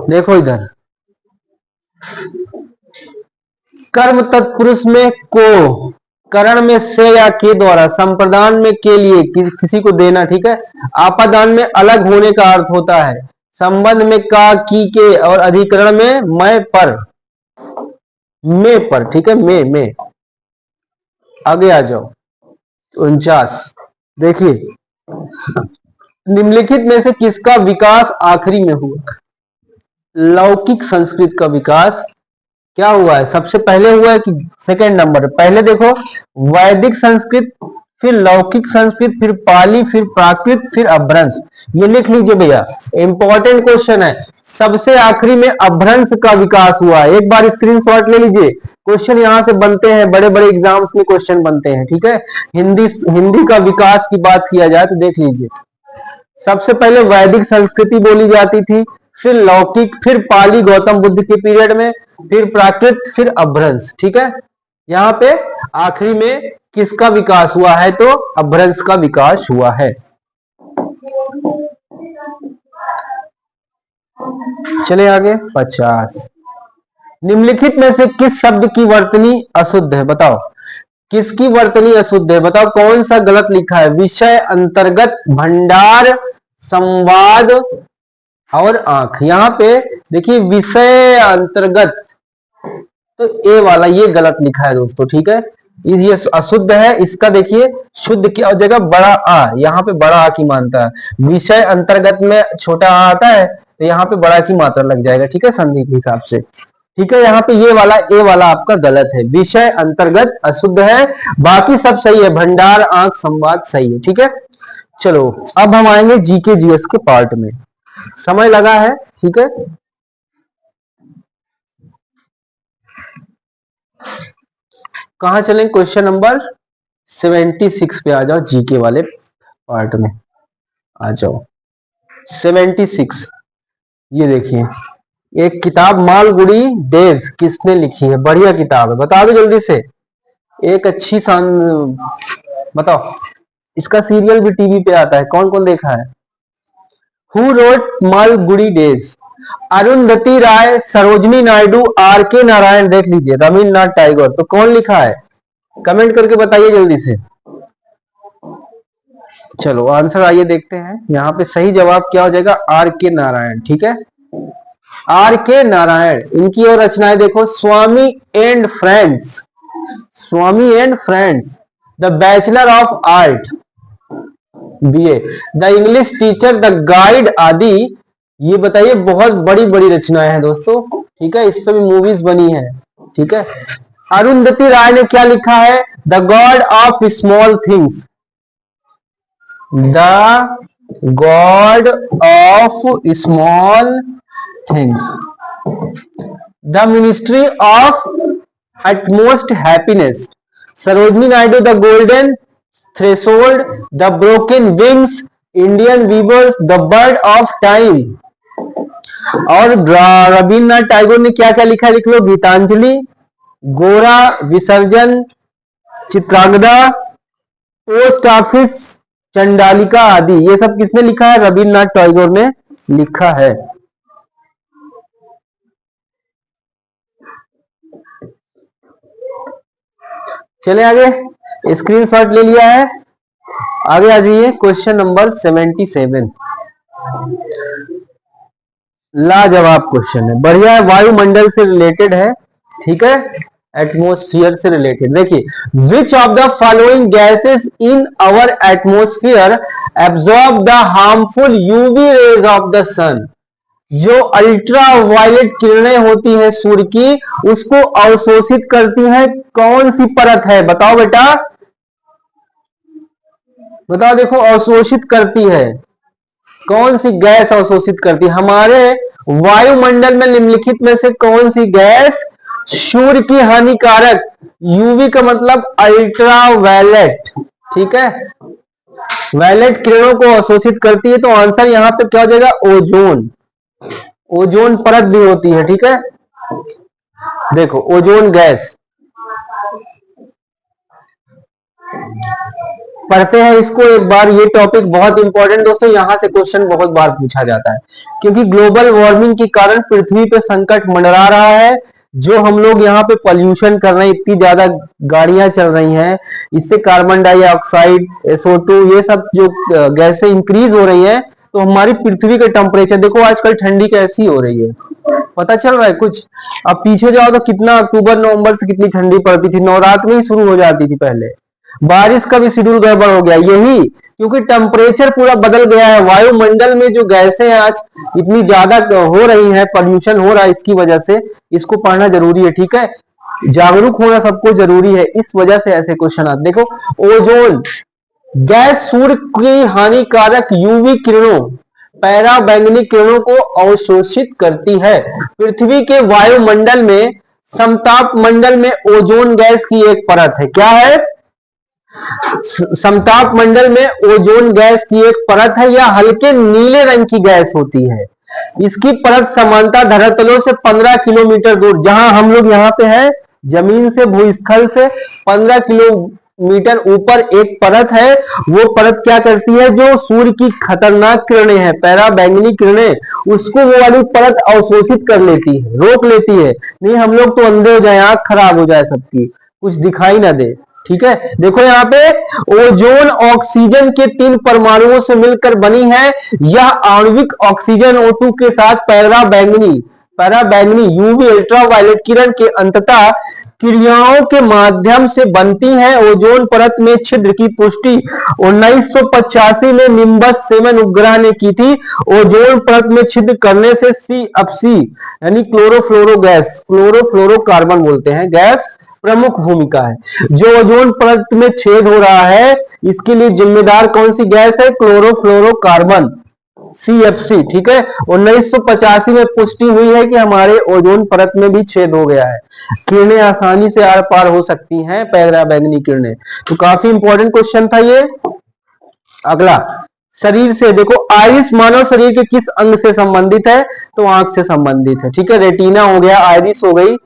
देखो इधर, कर्म तत्पुरुष में को, करण में से या के द्वारा, संप्रदान में के लिए किसी को देना। ठीक है, आपादान में अलग होने का अर्थ होता है, संबंध में का की के, और अधिकरण में मैं पर, में पर। ठीक है, में। आगे आ जाओ 49। देखिए, निम्नलिखित में से किसका विकास आखिरी में हुआ? लौकिक संस्कृत का विकास क्या हुआ है? सबसे पहले हुआ है कि सेकंड नंबर? पहले देखो, वैदिक संस्कृत, फिर लौकिक संस्कृत, फिर पाली, फिर प्राकृत, फिर अभ्रंश। ये लिख लीजिए भैया, इंपॉर्टेंट क्वेश्चन है। सबसे आखिरी में अभ्रंश का विकास हुआ है। एक बार स्क्रीनशॉट ले लीजिए, क्वेश्चन यहां से बनते हैं, बड़े बड़े एग्जाम्स में क्वेश्चन बनते हैं। ठीक है, हिंदी का विकास की बात किया जाए तो देख लीजिए, सबसे पहले वैदिक संस्कृति बोली जाती थी, फिर लौकिक, फिर पाली गौतम बुद्ध के पीरियड में, फिर प्राकृत, फिर अभ्रंश। ठीक है, यहाँ पे आखिरी में किसका विकास हुआ है? तो अभ्रंश का विकास हुआ है। चले आगे 50। निम्नलिखित में से किस शब्द की वर्तनी अशुद्ध है? बताओ, किसकी वर्तनी अशुद्ध है? बताओ कौन सा गलत लिखा है? विषय, अंतर्गत, भंडार, संवाद और आंख। यहां पे देखिए, विषय अंतर्गत, तो ए वाला ये गलत लिखा है दोस्तों। ठीक है, ये अशुद्ध है, इसका देखिए शुद्ध की जगह बड़ा आ, यहाँ पे बड़ा आ की मात्रा है। विषय अंतर्गत में छोटा आ आता है तो यहाँ पे बड़ा की मात्रा लग जाएगा, ठीक है, संधि के हिसाब से। ठीक है, यहाँ पे ये वाला ए वाला आपका गलत है, विषय अंतर्गत अशुद्ध है, बाकी सब सही है, भंडार आंख संवाद सही है। ठीक है, चलो अब हम आएंगे जीके जीएस के पार्ट में, समय लगा है। ठीक है, कहां चलें, क्वेश्चन नंबर 76 पे आ जाओ, जीके वाले पार्ट में आ जाओ। 76 ये देखिए, एक किताब मालगुड़ी डेज किसने लिखी है, बढ़िया किताब है, बता दो जल्दी से, एक अच्छी शान बताओ। इसका सीरियल भी टीवी पे आता है, कौन कौन देखा है? Who wrote Malgudi Days? Arundhati Roy, Sarojini Naidu, R K Narayan, देख लीजिए, रविन्द्रनाथ टैगोर, तो कौन लिखा है? कमेंट करके बताइए जल्दी से। चलो आंसर आइए देखते हैं, यहाँ पे सही जवाब क्या हो जाएगा, आर के नारायण। ठीक है, आर के नारायण, इनकी और रचनाएं देखो, Swami and friends, Swami and friends, the bachelor of art BA, the English teacher, the guide आदि। ये बताइए, बहुत बड़ी बड़ी रचनाएं हैं दोस्तों। ठीक है, इस पे भी मूवीज बनी है। ठीक है, अरुंधति राय ने क्या लिखा है, the god of small things, the god of small things, the ministry of utmost happiness, Sarojini Naidu, the golden threshold, the broken wings, Indian weavers, the bird of time. और रविन्द्रनाथ टैगोर ने क्या क्या लिखा है, लिख लो, गीतांजलि, गोरा, विसर्जन, चित्रांगदा, पोस्ट ऑफिस, चंडालिका आदि। ये सब किसने लिखा है, रविन्द्रनाथ टैगोर ने लिखा है। चले आगे, स्क्रीनशॉट ले लिया है, आगे आ जाइए, क्वेश्चन नंबर 77, लाजवाब क्वेश्चन है, बढ़िया है, वायुमंडल से रिलेटेड है। ठीक है, एटमोस्फियर से रिलेटेड। देखिए, which of the following gases in our atmosphere absorb the harmful UV rays of the sun? जो अल्ट्रा वायलेट किरणें होती है सूर्य की, उसको अवशोषित करती है, कौन सी परत है, बताओ बेटा, बताओ, देखो, अवशोषित करती है, कौन सी गैस अवशोषित करती है? हमारे वायुमंडल में निम्नलिखित में से कौन सी गैस सूर्य की हानिकारक, यूवी का मतलब अल्ट्रा वायलेट, ठीक है, वायलेट किरणों को अवशोषित करती है? तो आंसर यहां पे क्या हो जाएगा, ओजोन, ओजोन परत भी होती है। ठीक है, देखो, ओजोन गैस पढ़ते हैं इसको एक बार, ये टॉपिक बहुत इंपॉर्टेंट दोस्तों, यहां से क्वेश्चन बहुत बार पूछा जाता है, क्योंकि ग्लोबल वार्मिंग के कारण पृथ्वी पे संकट मंडरा रहा है। जो हम लोग यहाँ पे पॉल्यूशन कर रहे हैं, इतनी ज्यादा गाड़ियां चल रही हैं, इससे कार्बन डाइऑक्साइड, SO2, ये सब जो गैसें इंक्रीज हो रही हैं, तो हमारी पृथ्वी का टेम्परेचर देखो, आजकल ठंडी कैसी हो रही है, पता चल रहा है कुछ? अब पीछे जाओ तो कितना अक्टूबर नवंबर से कितनी ठंडी पड़ती थी, नवरात्र में ही शुरू हो जाती थी पहले, बारिश का भी शेड्यूल गड़बड़ हो गया, यही क्योंकि टेम्परेचर पूरा बदल गया है। वायुमंडल में जो गैसें आज इतनी ज्यादा हो रही हैं, पॉल्यूशन हो रहा है, इसकी वजह से इसको पढ़ना जरूरी है। ठीक है, जागरूक होना सबको जरूरी है, इस वजह से ऐसे क्वेश्चन आते। देखो, ओजोन गैस सूर्य की हानिकारक यूवी किरणों, पैरा बैंगनी किरणों को अवशोषित करती है। पृथ्वी के वायुमंडल में, समताप मंडल में ओजोन गैस की एक परत है, क्या है? समताप मंडल में ओजोन गैस की एक परत है, या हल्के नीले रंग की गैस होती है। इसकी परत समानता धरातलों से 15 किलोमीटर दूर, जहां हम लोग यहाँ पे हैं, जमीन से, भूस्थल से 15 किलोमीटर ऊपर एक परत है। वो परत क्या करती है, जो सूर्य की खतरनाक किरणें हैं, पैरा बैंगनी किरणें, उसको वो वाली परत अवशोषित कर लेती है, रोक लेती है। नहीं हम लोग तो अंधे हो जाए, आंख खराब हो जाए सबकी, कुछ दिखाई ना दे। ठीक है, देखो यहाँ पे ओजोन ऑक्सीजन के 3 परमाणुओं से मिलकर बनी है। यह आणविक ऑक्सीजन O2 के साथ पैरा बैंगनी पराबैंगनी यूवी अल्ट्रावायलेट किरण के अंततः क्रियाओं के माध्यम से बनती है ओजोन परत में छिद्र की पुष्टि 1985 में निम्बस 7 उपग्रह ने की थी। ओजोन परत में छिद्र करने से CFC यानी क्लोरोफ्लोरो गैस, क्लोरोफ्लोरोकार्बन बोलते हैं, गैस प्रमुख भूमिका है। जो ओजोन परत में छेद हो रहा है इसके लिए जिम्मेदार कौन सी गैस है? Chlorofluorocarbon, CFC। ठीक है, 1985 में पुष्टि हुई है कि हमारे ओजोन परत में भी छेद हो गया है, किरणें आसानी से आर पार हो सकती हैं, पराबैंगनी किरणें। तो काफी इंपॉर्टेंट क्वेश्चन था ये। अगला, शरीर से देखो, आइरिस मानव शरीर के किस अंग से संबंधित है? तो आंख से संबंधित है। ठीक है, रेटिना हो गया, आइरिस हो गई।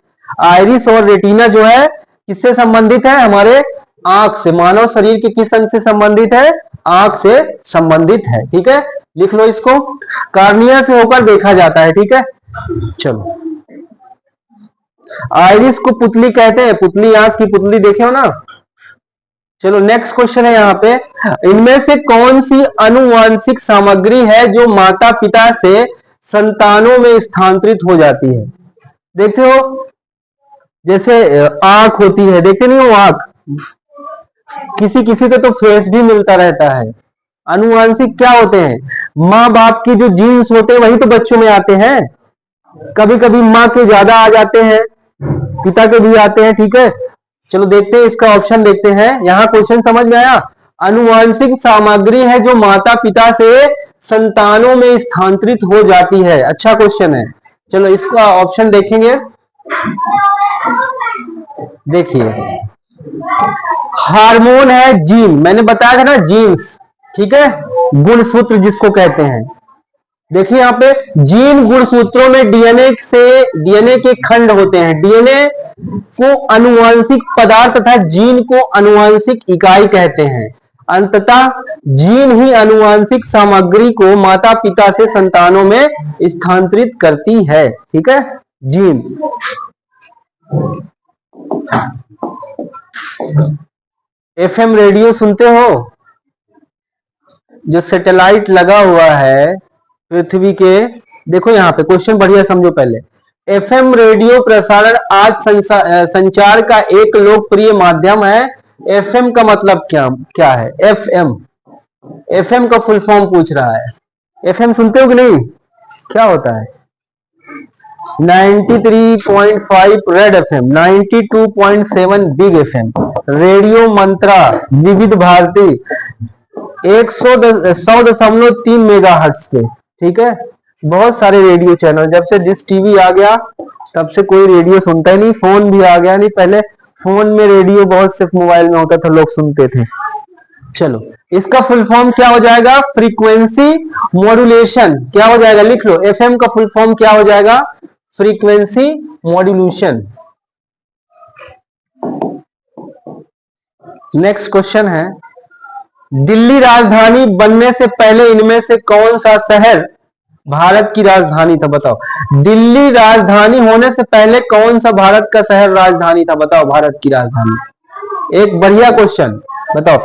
आइरिस और रेटिना जो है किससे संबंधित है? हमारे आंख से। मानव शरीर के किस अंग से संबंधित है? आंख से संबंधित है। ठीक है, लिख लो इसको। कार्निया से होकर देखा जाता है। ठीक है, चलो, आइरिस को पुतली कहते हैं, पुतली, आंख की पुतली देखे हो ना। चलो नेक्स्ट क्वेश्चन है यहाँ पे, इनमें से कौन सी अनुवांशिक सामग्री है जो माता पिता से संतानों में स्थानांतरित हो जाती है? देखते हो, जैसे आंख होती है, देखते नहीं हो आंख, किसी किसी को तो फेस भी मिलता रहता है। अनुवांशिक क्या होते हैं? माँ बाप की जो जीन्स होते हैं वही तो बच्चों में आते हैं। कभी कभी माँ के ज्यादा आ जाते हैं, पिता के भी आते हैं। ठीक है, चलो देखते हैं इसका ऑप्शन, देखते हैं। यहां क्वेश्चन समझ में आया? अनुवांशिक सामग्री है जो माता पिता से संतानों में स्थानांतरित हो जाती है। अच्छा क्वेश्चन है। चलो इसका ऑप्शन देखेंगे। देखिए, हार्मोन है, जीन, मैंने बताया था ना, जीन्स। ठीक है, गुणसूत्र जिसको कहते हैं। देखिए यहाँ पे जीन गुणसूत्रों में डीएनए के खंड होते हैं। डीएनए को अनुवांशिक पदार्थ तथा जीन को अनुवांशिक इकाई कहते हैं। अंततः जीन ही अनुवांशिक सामग्री को माता पिता से संतानों में स्थानांतरित करती है। ठीक है, जीन। एफएम रेडियो सुनते हो? जो सैटेलाइट लगा हुआ है पृथ्वी के, देखो यहाँ पे क्वेश्चन बढ़िया समझो पहले। एफएम रेडियो प्रसारण आज संचार का एक लोकप्रिय माध्यम है। एफएम का मतलब क्या है? एफएम का फुल फॉर्म पूछ रहा है। एफएम सुनते हो कि नहीं? क्या होता है? 93.5 red FM, 92.7 big FM, radio Mantra, Vividh Bharati 100.3 megahertz पे। ठीक है, बहुत सारे रेडियो चैनल, जब से डिश टीवी आ गया तब से कोई रेडियो सुनता ही नहीं। फोन भी आ गया, नहीं पहले फोन में रेडियो बहुत सिर्फ मोबाइल में होता था, लोग सुनते थे। चलो, इसका फुल फॉर्म क्या हो जाएगा? Frequency modulation. क्या हो जाएगा? लिख लो, एफएम का फुल फॉर्म क्या हो जाएगा? Frequency modulation. नेक्स्ट क्वेश्चन है, दिल्ली राजधानी बनने से पहले इनमें से कौन सा शहर भारत की राजधानी था? बताओ, दिल्ली राजधानी होने से पहले कौन सा भारत का शहर राजधानी था? बताओ, भारत की राजधानी। एक बढ़िया क्वेश्चन, बताओ।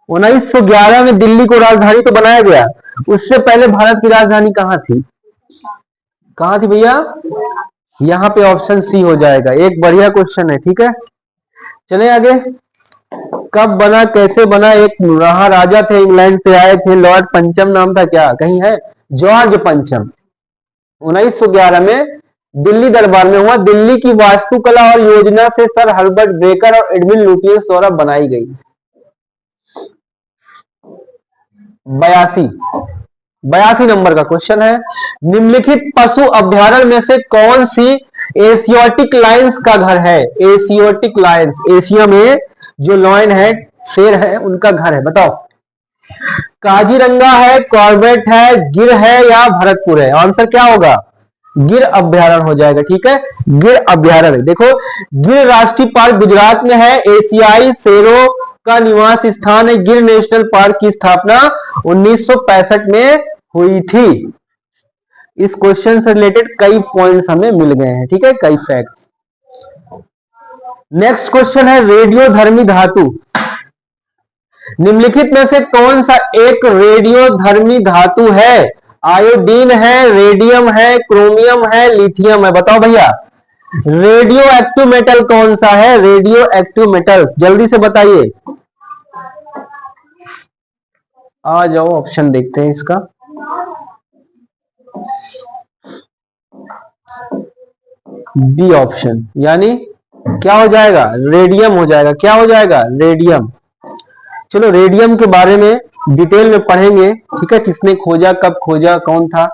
1911 में दिल्ली को राजधानी तो बनाया गया, उससे पहले भारत की राजधानी कहां थी? कहां थी भैया? यहां पे ऑप्शन सी हो जाएगा। एक बढ़िया क्वेश्चन है। ठीक है, चले आगे। कब बना, कैसे बना? एक राजा थे, इंग्लैंड से आए थे, लॉर्ड पंचम नाम था, क्या कहीं है? जॉर्ज पंचम। 1911 में दिल्ली दरबार में हुआ। दिल्ली की वास्तुकला और योजना से सर हर्बर्ट बेकर और एडविन लुटियंस द्वारा बनाई गई। 82 नंबर का क्वेश्चन है, निम्नलिखित पशु अभ्यारण्य में से कौन सी एशियोटिक लायंस का घर है? एशियोटिक लायंस, एशिया में जो लॉयन है, शेर है, उनका घर है। बताओ, काजीरंगा है, कॉर्बेट है, गिर है या भरतपुर है? आंसर क्या होगा? गिर अभ्यारण्य हो जाएगा। ठीक है, गिर अभ्यारण्य। देखो, गिर राष्ट्रीय पार्क गुजरात में है, एशियाई शेरों का निवास स्थान है। गिर नेशनल पार्क की स्थापना 1965 में हुई थी। इस क्वेश्चन से रिलेटेड कई पॉइंट्स हमें मिल गए हैं। ठीक है, कई फैक्ट्स। नेक्स्ट क्वेश्चन है, रेडियोधर्मी धातु। निम्नलिखित में से कौन सा एक रेडियोधर्मी धातु है? आयोडीन है, रेडियम है, क्रोमियम है, लिथियम है। बताओ भैया रेडियो एक्टिव मेटल कौन सा है? रेडियो एक्टिव मेटल जल्दी से बताइए। आ जाओ ऑप्शन देखते हैं इसका। बी ऑप्शन, यानी क्या हो जाएगा? रेडियम हो जाएगा। क्या हो जाएगा? रेडियम। चलो रेडियम के बारे में डिटेल में पढ़ेंगे, ठीक है, किसने खोजा, कब खोजा, कौन था।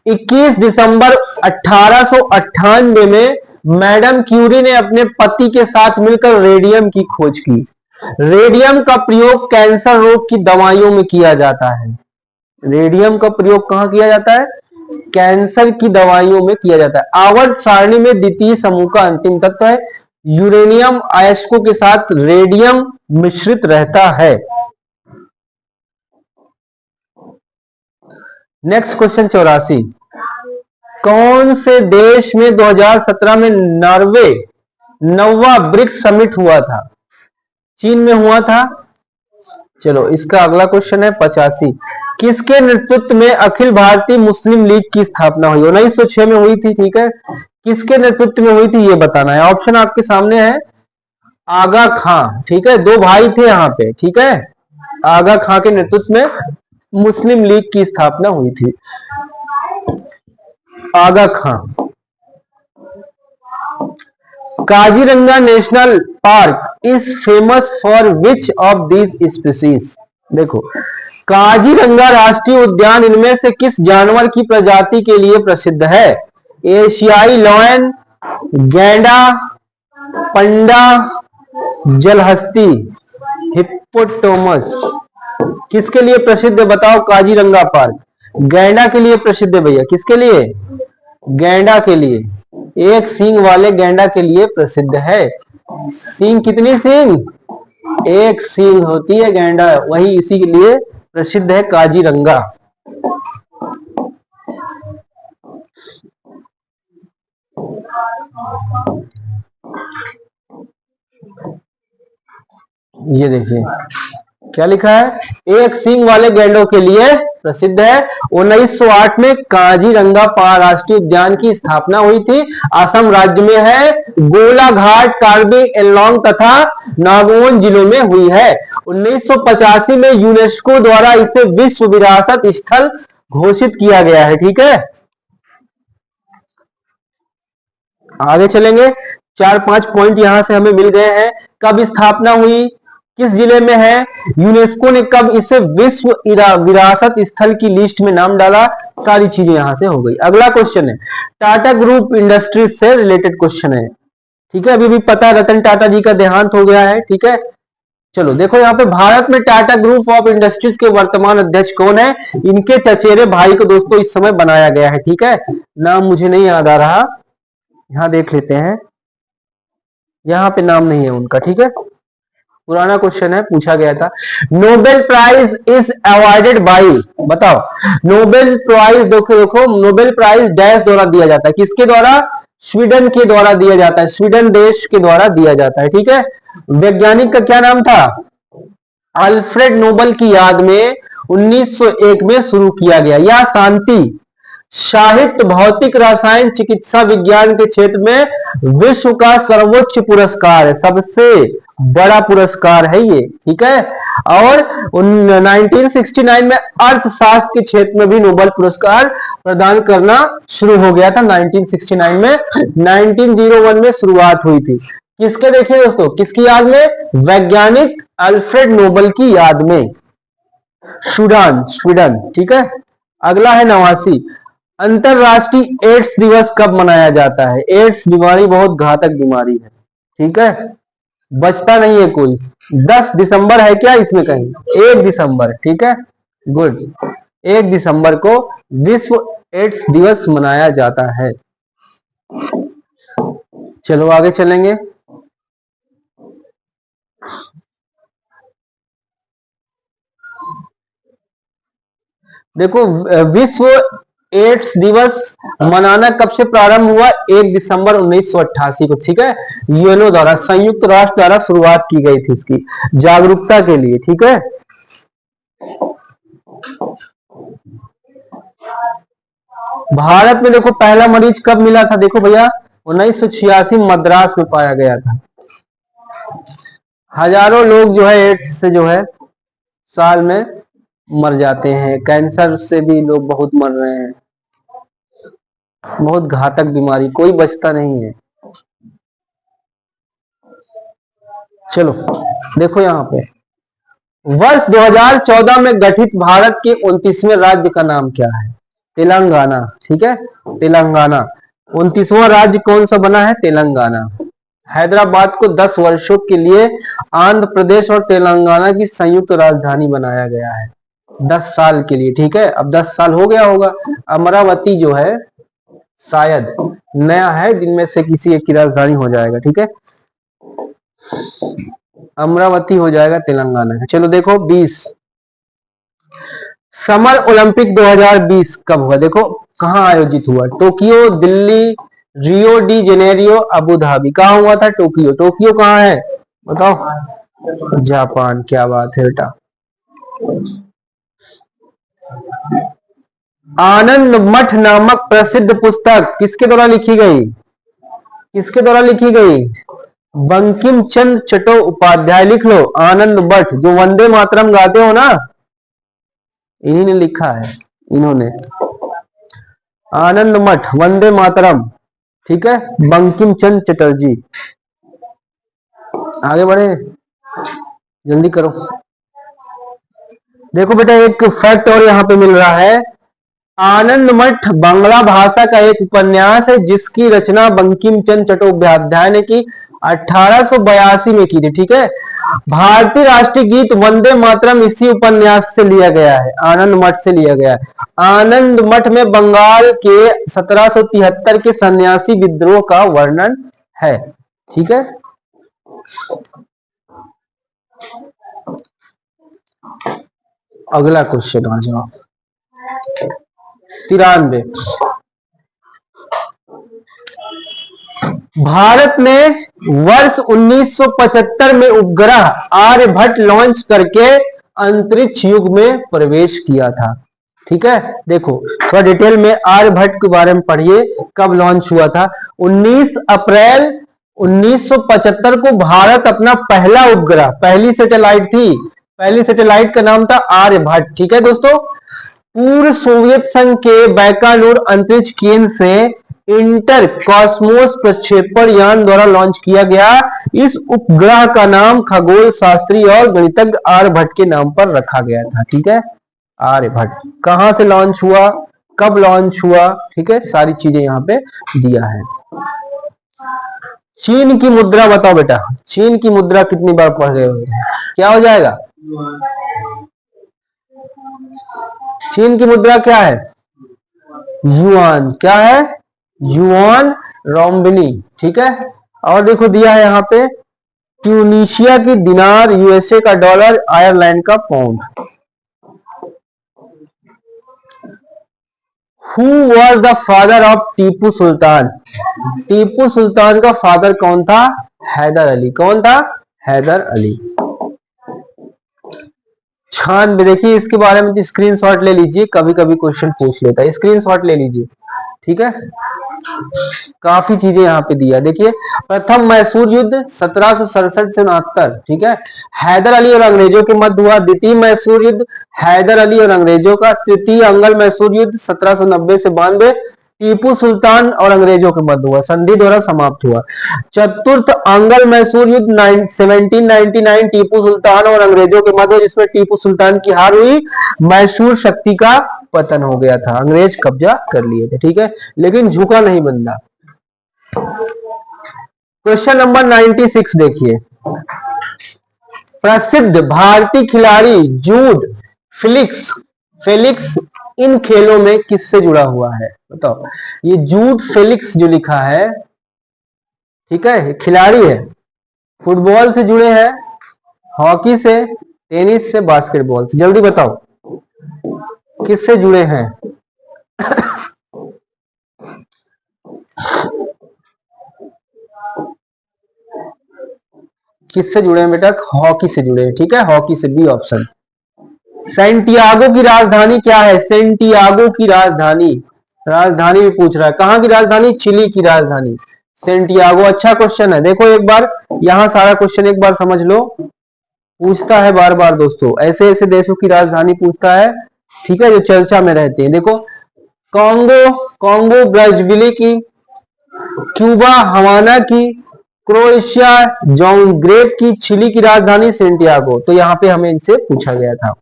21 दिसंबर 1898 में मैडम क्यूरी ने अपने पति के साथ मिलकर रेडियम की खोज की। रेडियम का प्रयोग कैंसर रोग की दवाइयों में किया जाता है। रेडियम का प्रयोग कहां किया जाता है? कैंसर की दवाइयों में किया जाता है। आवर्त सारणी में द्वितीय समूह का अंतिम तत्व है। यूरेनियम अयस्कों के साथ रेडियम मिश्रित रहता है। नेक्स्ट क्वेश्चन 84, कौन से देश में 2017 में नॉर्वे 9वां ब्रिक्स समिट हुआ था? चीन में हुआ था। चलो इसका अगला क्वेश्चन है 85, किसके नेतृत्व में अखिल भारतीय मुस्लिम लीग की स्थापना हुई? 1906 में हुई थी, ठीक है। किसके नेतृत्व में हुई थी ये बताना है। ऑप्शन आपके सामने है। आगा खां, ठीक है, दो भाई थे यहाँ पे, ठीक है। आगा खां के नेतृत्व में मुस्लिम लीग की स्थापना हुई थी। Aga Khan. Kaziranga national park is famous for which of these species? देखो काजीरंगा राष्ट्रीय उद्यान इनमें से किस जानवर की प्रजाति के लिए प्रसिद्ध है? एशियाई लॉयन, गैंडा, पंडा, जलहस्ती, हिप्पोपोटामस। किसके लिए प्रसिद्ध है बताओ? काजीरंगा पार्क गैंडा के लिए प्रसिद्ध है भैया। किसके लिए? गैंडा के लिए। एक सींग वाले गैंडा के लिए प्रसिद्ध है। सींग कितनी सींग? एक सींग होती है गैंडा, वही इसी के लिए प्रसिद्ध है काजीरंगा। ये देखिए क्या लिखा है? एक सींग वाले गैंडों के लिए प्रसिद्ध है। 1908 में काजीरंगा राष्ट्रीय उद्यान की स्थापना हुई थी। असम राज्य में है। गोलाघाट, कार्बी एंगलोंग तथा नागौन जिलों में हुई है। 1985 में यूनेस्को द्वारा इसे विश्व विरासत स्थल घोषित किया गया है, ठीक है। आगे चलेंगे। 4-5 पॉइंट यहां से हमें मिल गए हैं। कब स्थापना हुई, किस जिले में है, यूनेस्को ने कब इसे विश्व विरासत स्थल की लिस्ट में नाम डाला, सारी चीजें यहां से हो गई। अगला क्वेश्चन है टाटा ग्रुप इंडस्ट्रीज से रिलेटेड क्वेश्चन है, ठीक है। अभी भी पता है रतन टाटा जी का देहांत हो गया है, ठीक है। चलो देखो यहाँ पे भारत में टाटा ग्रुप ऑफ इंडस्ट्रीज के वर्तमान अध्यक्ष कौन है? इनके चचेरे भाई को दोस्तों इस समय बनाया गया है, ठीक है। नाम मुझे नहीं याद आ रहा, यहां देख लेते हैं। यहां पे नाम नहीं है उनका, ठीक है। पुराना क्वेश्चन है, पूछा गया था। Nobel prize is awarded by, बताओ नोबेल प्राइज, देखो नोबेल प्राइज डैश द्वारा दिया जाता है। किसके द्वारा? स्वीडन के द्वारा दिया जाता है। स्वीडन देश के द्वारा दिया जाता है, ठीक है। वैज्ञानिक का क्या नाम था? अल्फ्रेड नोबेल की याद में 1901 में शुरू किया गया। यह शांति साहित्य, भौतिक, रसायन, चिकित्सा विज्ञान के क्षेत्र में विश्व का सर्वोच्च पुरस्कार है, सबसे बड़ा पुरस्कार है ये, ठीक है। और 1969 में अर्थशास्त्र के क्षेत्र में भी नोबेल पुरस्कार प्रदान करना शुरू हो गया था। 1969 में 1901 में शुरुआत हुई थी। किसके देखिए दोस्तों, किसकी याद में? वैज्ञानिक अल्फ्रेड नोबेल की याद में। स्वीडन, ठीक है। अगला है 89, अंतरराष्ट्रीय एड्स दिवस कब मनाया जाता है? एड्स बीमारी बहुत घातक बीमारी है, ठीक है, बचता नहीं है कोई। 10 दिसंबर है क्या इसमें कहीं? 1 दिसंबर, ठीक है, गुड। 1 दिसंबर को विश्व एड्स दिवस मनाया जाता है। चलो आगे चलेंगे। देखो विश्व एड्स दिवस मनाना कब से प्रारंभ हुआ? 1 दिसंबर 1988 को, ठीक है। यूएनओ द्वारा, संयुक्त राष्ट्र द्वारा शुरुआत की गई थी इसकी जागरूकता के लिए, ठीक है। भारत में देखो पहला मरीज कब मिला था, देखो भैया 1986 मद्रास में पाया गया था। हजारों लोग जो है एड्स से जो है साल में मर जाते हैं, कैंसर से भी लोग बहुत मर रहे हैं, बहुत घातक बीमारी, कोई बचता नहीं है। चलो देखो यहाँ पे वर्ष 2014 में गठित भारत के 29वें राज्य का नाम क्या है? तेलंगाना। ठीक है, तेलंगाना 29वां राज्य कौन सा बना है? तेलंगाना। हैदराबाद को 10 वर्षों के लिए आंध्र प्रदेश और तेलंगाना की संयुक्त राजधानी बनाया गया है, 10 साल के लिए। ठीक है, अब 10 साल हो गया होगा। अमरावती जो है शायद नया है, जिनमें से किसी एक की राजधानी हो जाएगा। ठीक है, अमरावती हो जाएगा तेलंगाना का। चलो देखो 20 समर ओलंपिक 2020 कब हुआ? देखो कहां आयोजित हुआ? Tokyo, Delhi, Rio de Janeiro, Abu Dhabi. कहां हुआ था? टोक्यो। टोक्यो कहां है बताओ? जापान। क्या बात है बेटा। आनंद मठ नामक प्रसिद्ध पुस्तक किसके द्वारा लिखी गई? किसके द्वारा लिखी गई? बंकिम चंद्र चट्टोपाध्याय। लिख लो आनंद मठ, जो वंदे मातरम गाते हो ना, इन्हीं ने लिखा है, इन्होंने। आनंद मठ, वंदे मातरम। ठीक है, बंकिम चंद्र चटर्जी। आगे बढ़े, जल्दी करो। देखो बेटा एक फैक्ट और यहां पे मिल रहा है। आनंद मठ बांग्ला भाषा का एक उपन्यास है जिसकी रचना बंकिम चंद्र चट्टोपाध्याय ने की 1882 में की थी। ठीक है, भारतीय राष्ट्रीय गीत वंदे मातरम इसी उपन्यास से लिया गया है, आनंद मठ से लिया गया है। आनंद मठ में बंगाल के 1773 के सन्यासी विद्रोह का वर्णन है। ठीक है, अगला क्वेश्चन आ जाओ। 93 भारत ने वर्ष 1975 में उपग्रह आर्यभट्ट लॉन्च करके अंतरिक्ष युग में प्रवेश किया था। ठीक है, देखो थोड़ा डिटेल में आर्यभट्ट के बारे में पढ़िए, कब लॉन्च हुआ था? 19 अप्रैल 1975 को भारत अपना पहला उपग्रह, पहली सैटेलाइट थी, पहली सैटेलाइट का नाम था आर्यभट्ट। ठीक है दोस्तों, पूर्व सोवियत संघ के बैकानूर अंतरिक्ष केंद्र से इंटर कॉस्मोस प्रक्षेपण यान द्वारा लॉन्च किया गया। इस उपग्रह का नाम खगोल शास्त्री और गणितज्ञ आर्यभट्ट के नाम पर रखा गया था। ठीक है, आर्यभट्ट कहां से लॉन्च हुआ, कब लॉन्च हुआ? ठीक है, सारी चीजें यहां पे दिया है। चीन की मुद्रा बताओ बेटा, चीन की मुद्रा कितनी बार पढ़ गए हो? क्या हो जाएगा? चीन की मुद्रा क्या है? युआन। क्या है? युआन रोम्बिनी। ठीक है, और देखो दिया है यहाँ पे ट्यूनीशिया की दिनार, यूएसए का डॉलर, आयरलैंड का pound. Who was the father of Tipu Sultan? Tipu Sultan का फादर कौन था? हैदर अली। कौन था? हैदर अली। 96 देखिए इसके बारे में स्क्रीनशॉट ले लीजिए, कभी कभी क्वेश्चन पूछ लेता है, स्क्रीनशॉट ले लीजिए। ठीक है, काफी चीजें यहाँ पे दिया। देखिए प्रथम मैसूर युद्ध 1767 से 69। ठीक है, हैदर अली और अंग्रेजों के मध्य हुआ। द्वितीय मैसूर युद्ध हैदर अली और अंग्रेजों का। तृतीय अंगल मैसूर युद्ध 1790 से 92 टीपू सुल्तान और अंग्रेजों के मध्य हुआ, संधि द्वारा समाप्त हुआ। चतुर्थ अंगल मैसूर युद्ध 1799 टीपू सुल्तान और अंग्रेजों के मध्य, जिसमें टीपू सुल्तान की हार हुई, मैसूर शक्ति का पतन हो गया था, अंग्रेज कब्जा कर लिए थे। ठीक है, लेकिन झुका नहीं बंदा। क्वेश्चन नंबर 96 देखिए, प्रसिद्ध भारतीय खिलाड़ी जूड फेलिक्स इन खेलों में किससे जुड़ा हुआ है? बताओ, ये जूड फेलिक्स जो लिखा है, ठीक है, खिलाड़ी है, फुटबॉल से जुड़े हैं, हॉकी से, टेनिस से, बास्केटबॉल से। जल्दी बताओ किससे जुड़े हैं? किससे जुड़े हैं बेटा? हॉकी से जुड़े हैं। ठीक है, हॉकी से, बी ऑप्शन। सैंटियागो की राजधानी क्या है? सैंटियागो की राजधानी, राजधानी भी पूछ रहा है, कहाँ की राजधानी? चिली की राजधानी सेंटियागो। अच्छा क्वेश्चन है, देखो एक बार यहाँ सारा क्वेश्चन एक बार समझ लो। पूछता है बार बार दोस्तों, ऐसे ऐसे देशों की राजधानी पूछता है, ठीक है, जो चर्चा में रहते हैं। देखो कॉन्गो, कॉन्गो ब्राज़ीली की, क्यूबा हवाना की, क्रोएशिया जाग्रेब की, चिली की राजधानी सेंटियागो। तो यहाँ पे हमें इनसे पूछा गया था।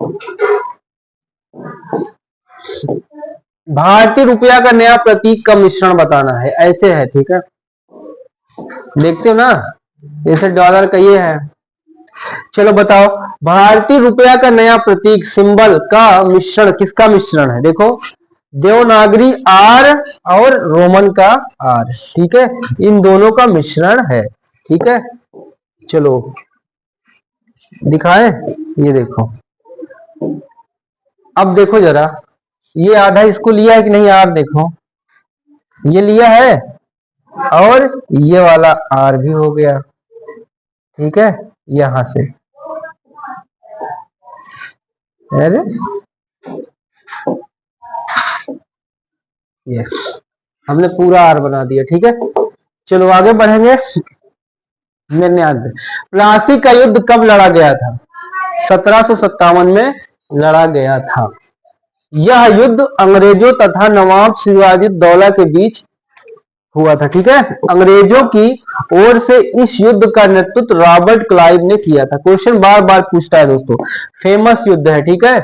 भारतीय रुपया का नया प्रतीक का मिश्रण बताना है, ऐसे है, ठीक है, देखते हो ना, जैसे डॉलर का ये है। चलो बताओ, भारतीय रुपया का नया प्रतीक सिंबल का मिश्रण किसका मिश्रण है? देखो देवनागरी आर और रोमन का आर, ठीक है, इन दोनों का मिश्रण है, ठीक है। चलो दिखाएं, ये देखो, अब देखो जरा, ये आधा इसको लिया है कि नहीं? आर देखो, ये लिया है और ये वाला आर भी हो गया, ठीक है, यहां से। अरे ये हमने पूरा आर बना दिया, ठीक है। चलो आगे बढ़ेंगे। मेरे याद है, प्लासी का युद्ध कब लड़ा गया था? 1757 में लड़ा गया था। यह युद्ध अंग्रेजों तथा नवाब सिराजुद्दौला के बीच हुआ था, ठीक है। अंग्रेजों की ओर से इस युद्ध का नेतृत्व रॉबर्ट क्लाइव ने किया था। क्वेश्चन बार बार पूछता है दोस्तों, फेमस युद्ध है, ठीक है।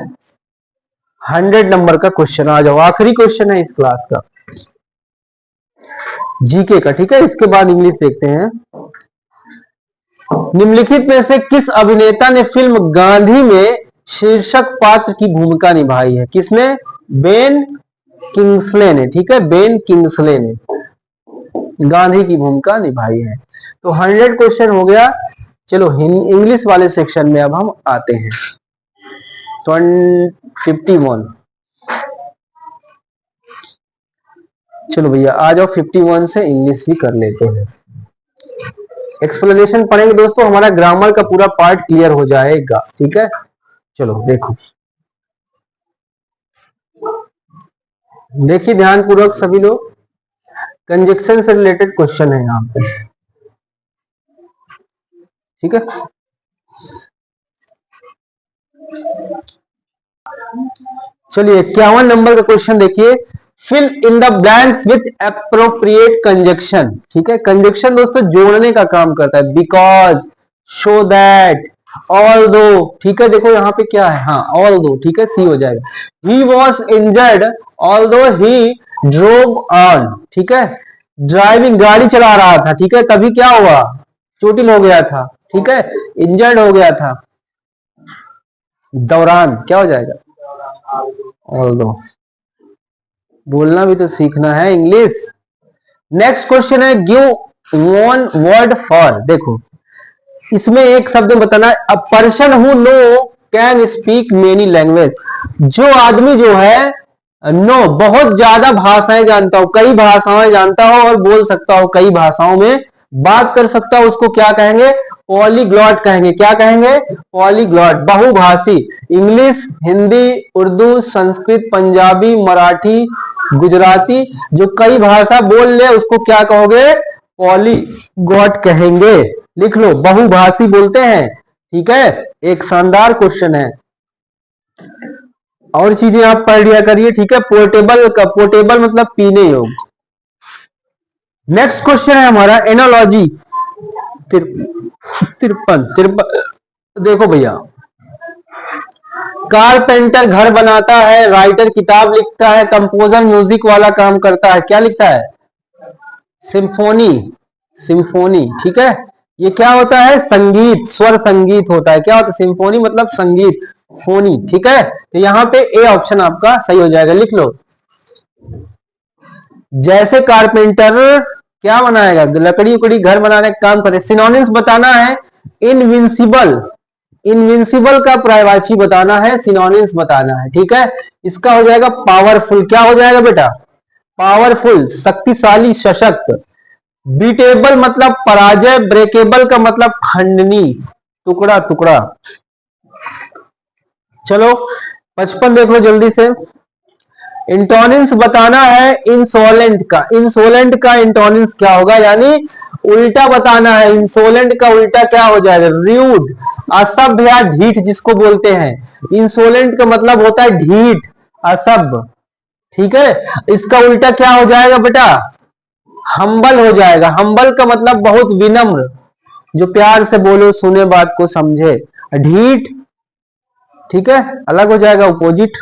100 नंबर का क्वेश्चन। आ जाओ, आखिरी क्वेश्चन है इस क्लास का, जीके का, ठीक है। इसके बाद इंग्लिश देखते हैं। निम्नलिखित में से किस अभिनेता ने फिल्म गांधी में शीर्षक पात्र की भूमिका निभाई है? किसने? बेन किंग्सले ने, ठीक है, बेन किंग्सले ने गांधी की भूमिका निभाई है। तो 100 क्वेश्चन हो गया। चलो इंग्लिश वाले सेक्शन में अब हम आते हैं। 51, चलो भैया आ जाओ, 51 से इंग्लिश भी कर लेते हैं। एक्सप्लेनेशन पढ़ेंगे दोस्तों, हमारा ग्रामर का पूरा पार्ट क्लियर हो जाएगा, ठीक है। चलो देखो, देखिए ध्यान पूर्वक सभी लोग, कंजक्शन से रिलेटेड क्वेश्चन है यहाँ पे, ठीक है। चलिए 51 नंबर का क्वेश्चन देखिए, fill in the blanks with appropriate conjunction, ठीक है। कंजक्शन दोस्तों जोड़ने का काम करता है, बिकॉज, शो दैट, ऑल दो, ठीक है। देखो यहाँ पे क्या है, हाँ ऑल दो, ठीक है, सी हो जाएगा। ही वॉज इंजर्ड ऑल दो ही ड्रोव ऑन, ठीक है, ड्राइविंग गाड़ी चला रहा था, ठीक है, तभी क्या हुआ? चोटिल हो गया था, ठीक है, इंजर्ड हो गया था। दौरान क्या हो जाएगा? ऑल दो। बोलना भी तो सीखना है इंग्लिश। नेक्स्ट क्वेश्चन है, गिव वन वर्ड फॉर, देखो इसमें एक शब्द बताना है, a person who know can speak many language, जो आदमी जो है नो बहुत ज्यादा भाषाएं जानता हो, कई भाषाएं जानता हो और बोल सकता हो, कई भाषाओं में बात कर सकता हो, उसको क्या कहेंगे? पॉलीग्लॉट कहेंगे। क्या कहेंगे? पॉलीग्लॉट, बहुभाषी। इंग्लिश, हिंदी, उर्दू, संस्कृत, पंजाबी, मराठी, गुजराती, जो कई भाषा बोल ले उसको क्या कहोगे? पॉलीग्लॉट कहेंगे। लिख लो, बहुभाषी बोलते हैं, ठीक है। एक शानदार क्वेश्चन है, और चीजें आप पढ़ लिया करिए, ठीक है। पोर्टेबल का, पोर्टेबल मतलब पीने योग्य। नेक्स्ट क्वेश्चन है हमारा एनोलॉजी, 53। देखो भैया, कारपेंटर घर बनाता है, राइटर किताब लिखता है, कंपोजर म्यूजिक वाला काम करता है, क्या लिखता है? सिम्फोनी, सिम्फोनी, ठीक है। ये क्या होता है? संगीत, स्वर संगीत होता है। क्या होता है? सिम्फोनी मतलब संगीत, फोनी, ठीक है। तो यहाँ पे ए ऑप्शन आपका सही हो जाएगा, लिख लो। जैसे कारपेंटर क्या बनाएगा? लकड़ी उकड़ी घर बनाने का काम करे। सिनोनिम्स बताना है, इनविंसिबल, इनविंसिबल का पर्यायवाची बताना है, सिनोनिम्स बताना है, ठीक है। इसका हो जाएगा पावरफुल, क्या हो जाएगा बेटा? पावरफुल, शक्तिशाली, सशक्त। बीटेबल मतलब पराजय, ब्रेकेबल का मतलब खंडनी, टुकड़ा टुकड़ा। चलो 55 देख लो जल्दी से। इंटोनिम्स बताना है इंसोलेंट का। इंसोलेंट का इंटोनिम्स क्या होगा, यानी उल्टा बताना है। इंसोलेंट का उल्टा क्या हो जाएगा, र्यूड, असभ्य या ढीठ जिसको बोलते हैं। इंसोलेंट का मतलब होता है ढीठ, असभ्य, ठीक है। इसका उल्टा क्या हो जाएगा बेटा, हम्बल हो जाएगा। हम्बल का मतलब बहुत विनम्र, जो प्यार से बोलो, सुने, बात को समझे। ढीठ, ठीक है, अलग हो जाएगा, अपोजिट।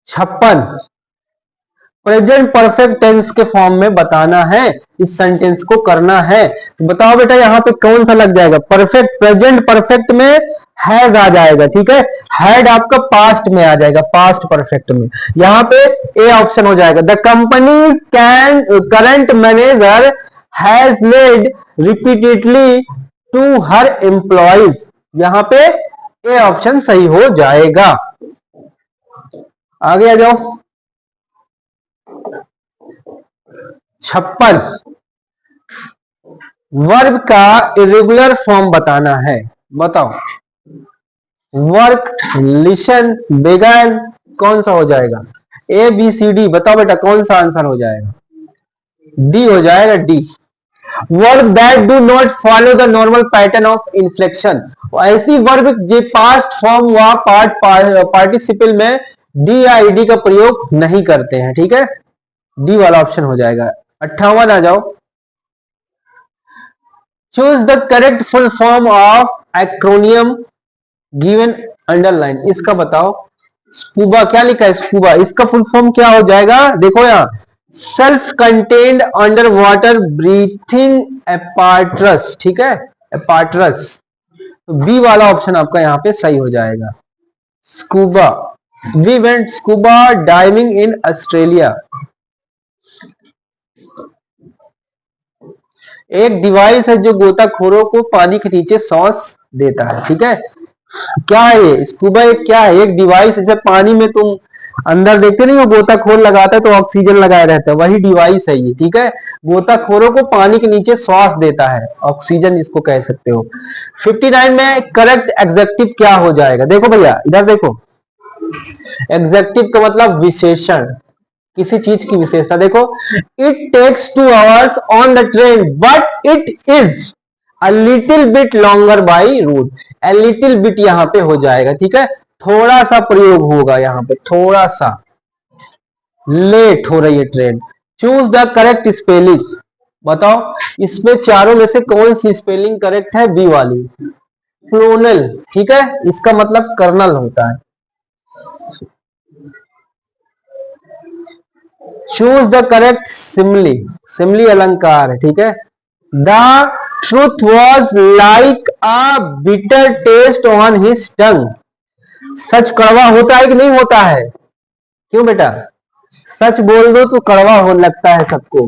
56 प्रेजेंट परफेक्ट टेंस के फॉर्म में बताना है, इस सेंटेंस को करना है। तो बताओ बेटा यहाँ पे कौन सा लग जाएगा, परफेक्ट, प्रेजेंट परफेक्ट में हैज आ जाएगा, ठीक है। हैड आपका पास्ट में आ जाएगा, पास्ट परफेक्ट में। यहाँ पे ए ऑप्शन हो जाएगा, the company can current manager has made repeatedly to her employees. यहाँ पे ए ऑप्शन सही हो जाएगा। आगे आ जाओ। 56 वर्ब का इरेगुलर फॉर्म बताना है। बताओ, वर्क, लिसन, बेगन, कौन सा हो जाएगा, ए बी सी डी, बताओ बेटा कौन सा आंसर हो जाएगा, डी हो जाएगा, D. Verb that do not follow the normal pattern of inflection, ऐसी वर्ब जो पास्ट फॉर्म व पार्टिसिपल में डी या ईडी का प्रयोग नहीं करते हैं, ठीक है। डी वाला ऑप्शन हो जाएगा। 58 आ जाओ। Choose the correct full form of acromion given underline, इसका बताओ। स्कूबा, क्या लिखा है स्कूबा, इसका फुल फॉर्म क्या हो जाएगा, देखो यहां, self contained underwater breathing apparatus, ठीक है, एपार्टरस। तो बी वाला ऑप्शन आपका यहां पे सही हो जाएगा, scuba. We went scuba diving in Australia. एक डिवाइस है जो गोताखोरों को पानी के नीचे सांस देता है, ठीक है। क्या है ये स्कूबा, एक क्या है, एक डिवाइस है, जब पानी में तुम अंदर देखते नहीं, वो गोताखोर लगाता है तो ऑक्सीजन लगाया रहता है, वही डिवाइस है ये, ठीक है। गोताखोरों को पानी के नीचे श्वास देता है, ऑक्सीजन इसको कह सकते हो। 59 में करेक्ट एग्जेक्टिव क्या हो जाएगा, देखो भैया इधर देखो, एग्जेक्टिव का मतलब विशेषण, किसी चीज की विशेषता। देखो, it takes 2 hours on the train but it is a little bit longer by route. A little bit यहां पे हो जाएगा, ठीक है, थोड़ा सा प्रयोग होगा यहां पे, थोड़ा सा लेट हो रही है train. Choose the correct spelling, बताओ इसमें चारों में से कौन सी स्पेलिंग करेक्ट है, बी वाली, क्लोनल, ठीक है, इसका मतलब कर्नल होता है। Choose the correct simile, simile अलंकार है, ठीक है। The truth was like a bitter taste on his tongue. सच कड़वा होता है कि नहीं होता है, क्यों बेटा, सच बोल दो तो कड़वा हो लगता है सबको।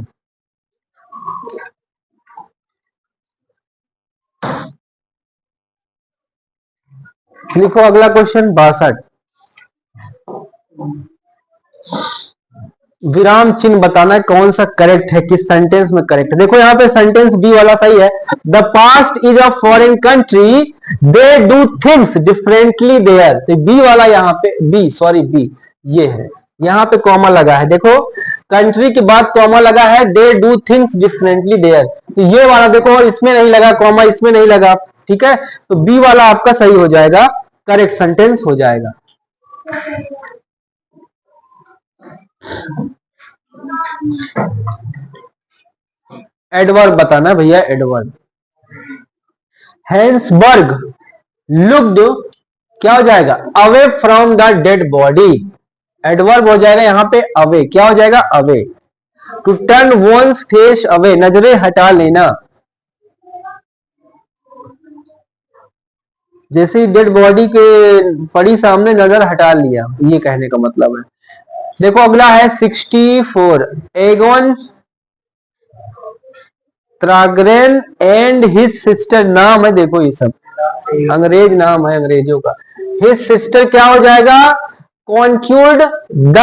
लिखो अगला क्वेश्चन 62, विराम चिन्ह बताना है कौन सा करेक्ट है, किस सेंटेंस में करेक्ट है। देखो यहाँ पे सेंटेंस बी वाला सही है, the past is a foreign country they do things differently there. तो बी वाला यहाँ पे, बी सॉरी बी, ये है, यहाँ पे कॉमा लगा है, देखो कंट्री के बाद कॉमा लगा है, they do things differently there. तो ये वाला देखो, इसमें नहीं लगा कॉमा, इसमें नहीं लगा, ठीक है। तो बी वाला आपका सही हो जाएगा, करेक्ट सेंटेंस हो जाएगा। एडवर्ब बताना भैया, एडवर्ब। हैंसबर्ग लुक्ड, क्या हो जाएगा, away from the dead body. Adverb हो जाएगा यहाँ पे अवे, क्या हो जाएगा, away. To turn one's face away, नजरें हटा लेना, जैसे ही डेड बॉडी के पड़ी सामने नजर हटा लिया, ये कहने का मतलब है। देखो अगला है 64, एगोन त्राग्रेन एंड हिज सिस्टर, नाम है देखो ये सब अंग्रेज नाम है, अंग्रेजों का। हिज सिस्टर क्या हो जाएगा, कॉन्क्यूर्ड द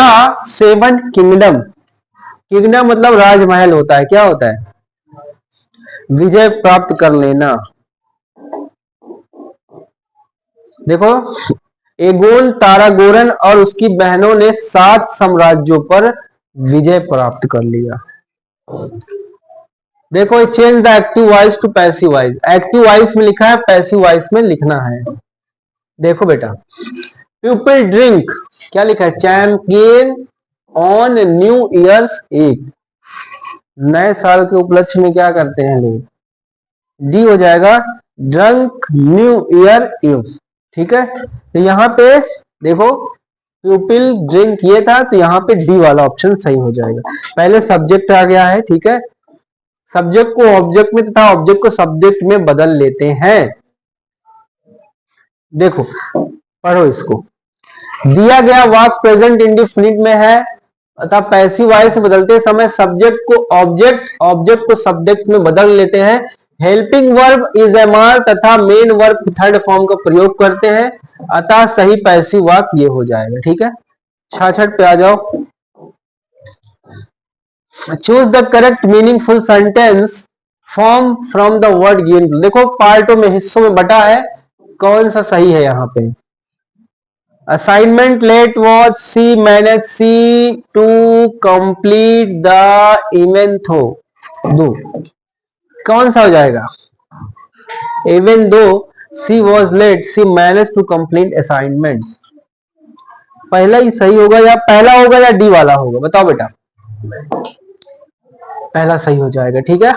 7 किंगडम। किंगडम मतलब राजमहल होता है, क्या होता है, विजय प्राप्त कर लेना। देखो एगोन तारागोरन और उसकी बहनों ने 7 साम्राज्यों पर विजय प्राप्त कर लिया। देखो change the active voice to passive voice, active voice में लिखा है, पैसिव वॉइस में लिखना है। देखो बेटा, पीपल ड्रिंक, क्या लिखा है, champion on new year's eve, नए साल के उपलक्ष्य में क्या करते हैं लोग, डी हो जाएगा, ड्रंक न्यू ईयर ईव। ठीक है, तो यहाँ पे देखो पीपल ड्रिंक ये था, तो यहाँ पे डी वाला ऑप्शन सही हो जाएगा। पहले सब्जेक्ट आ गया है, ठीक है, सब्जेक्ट को ऑब्जेक्ट में तथा ऑब्जेक्ट को सब्जेक्ट में बदल लेते हैं। देखो पढ़ो इसको, दिया गया वाक्य प्रेजेंट इंडेफिनिट में है अतः पैसिव वॉइस बदलते समय सब्जेक्ट को ऑब्जेक्ट, ऑब्जेक्ट को सब्जेक्ट में बदल लेते हैं। Helping verb is am are तथा मेन वर्ब थर्ड फॉर्म का प्रयोग करते हैं, अतः सही पैसिव वाक्य ये हो जाएगा। ठीक है, 66 पे आ जाओ। Choose the correct meaningful sentence form from the word given. देखो पार्टों में, हिस्सों में बटा है, कौन सा सही है यहाँ पे। Assignment late was she manage she to complete the event though, कौन सा हो जाएगा, even though she was late she manage to complete assignment, पहला ही सही होगा या पहला होगा या डी वाला होगा, बताओ बेटा। पहला सही हो जाएगा। ठीक है,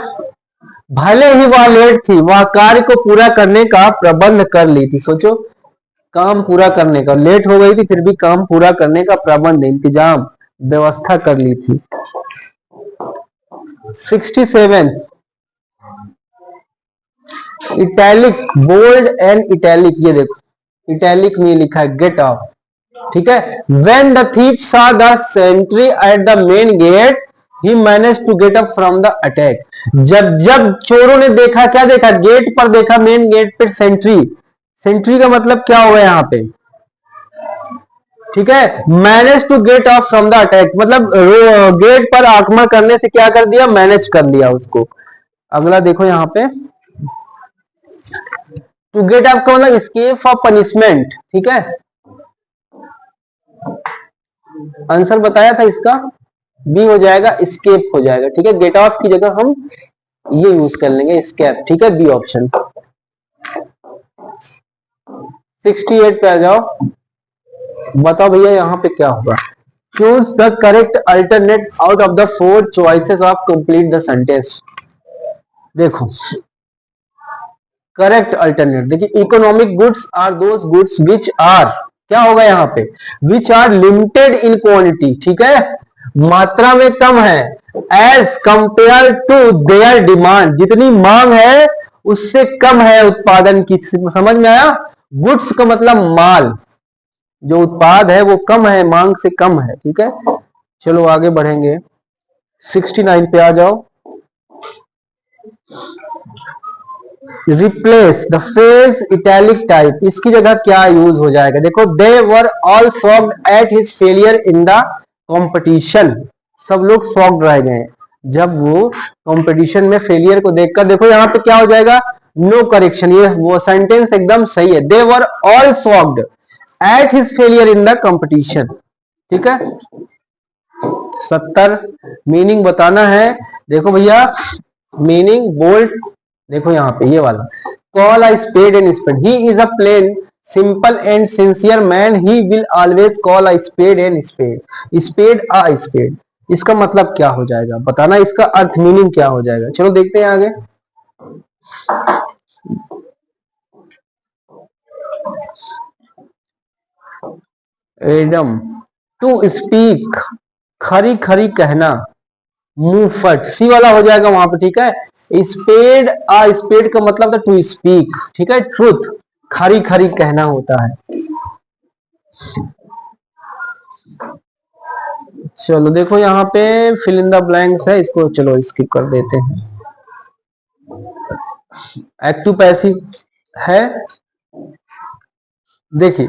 भले ही वह लेट थी, वह कार्य को पूरा करने का प्रबंध कर ली थी। सोचो, काम पूरा करने का, लेट हो गई थी फिर भी काम पूरा करने का प्रबंध, इंतजाम, व्यवस्था कर ली थी। 67 इटैलिक, बोल्ड एंड इटैलिक, ये देखो इटैलिक में लिखा है गेट ऑफ। ठीक है, when the thief saw the sentry at the main gate he managed to get up from the attack। जब जब चोरों ने देखा, क्या देखा, गेट पर देखा, मेन गेट पर सेंट्री, सेंट्री का मतलब क्या होगा यहाँ पे, ठीक है, manage to get off from the attack, मतलब गेट पर आक्रमण करने से क्या कर दिया, मैनेज कर लिया उसको। अगला देखो यहाँ पे, टू गेट ऑफ का मतलब एस्केप ऑफ पनिशमेंट। ठीक है, आंसर बताया था इसका, बी हो जाएगा, एस्केप हो जाएगा। ठीक है, गेट ऑफ की जगह हम ये यूज कर लेंगे, एस्केप। ठीक है, बी ऑप्शन। 68 पे आ जाओ, बताओ भैया यहाँ पे क्या होगा। Choose the correct alternate out of the 4 choices of complete the sentence. देखो करेक्ट अल्टरनेट, देखिए economic goods are those goods which are, क्या होगा यहाँ पे, which are limited in quantity. ठीक है, मात्रा में कम है, as compare to their demand, जितनी मांग है उससे कम है उत्पादन की। समझ में आया, गुड्स का मतलब माल, जो उत्पाद है वो कम है, मांग से कम है। ठीक है, चलो आगे बढ़ेंगे, 69 पे आ जाओ। Replace the phrase italic type, इसकी जगह क्या यूज हो जाएगा, देखो they were all shocked at his failure in the competition, सब लोग शॉक्ड रह गए जब वो कंपटीशन में फेलियर को देखकर। देखो यहाँ पे क्या हो जाएगा, नो करेक्शन, ये वो सेंटेंस एकदम सही है, they were all shocked at his failure in the competition. ठीक है, 70 मीनिंग बताना है। देखो भैया मीनिंग बोल्ड, देखो यहाँ पे ये वाला, call a spade and spade, he is a plain simple and sincere man, he will always call a spade and spade, spade a spade, इसका मतलब क्या हो जाएगा बताना, इसका अर्थ मीनिंग क्या हो जाएगा। चलो देखते हैं आगे। एडम, टू स्पीक, खरी खरी कहना, मुंहफट, सी वाला हो जाएगा वहां पे। ठीक है, स्पेड, आ स्पेड का मतलब था टू स्पीक। ठीक है, ट्रुथ, खरी खरी कहना होता है। चलो देखो यहाँ पे फिल इन द ब्लैंक्स है, इसको चलो स्किप कर देते हैं। एक्टिव पैसिव है, देखिए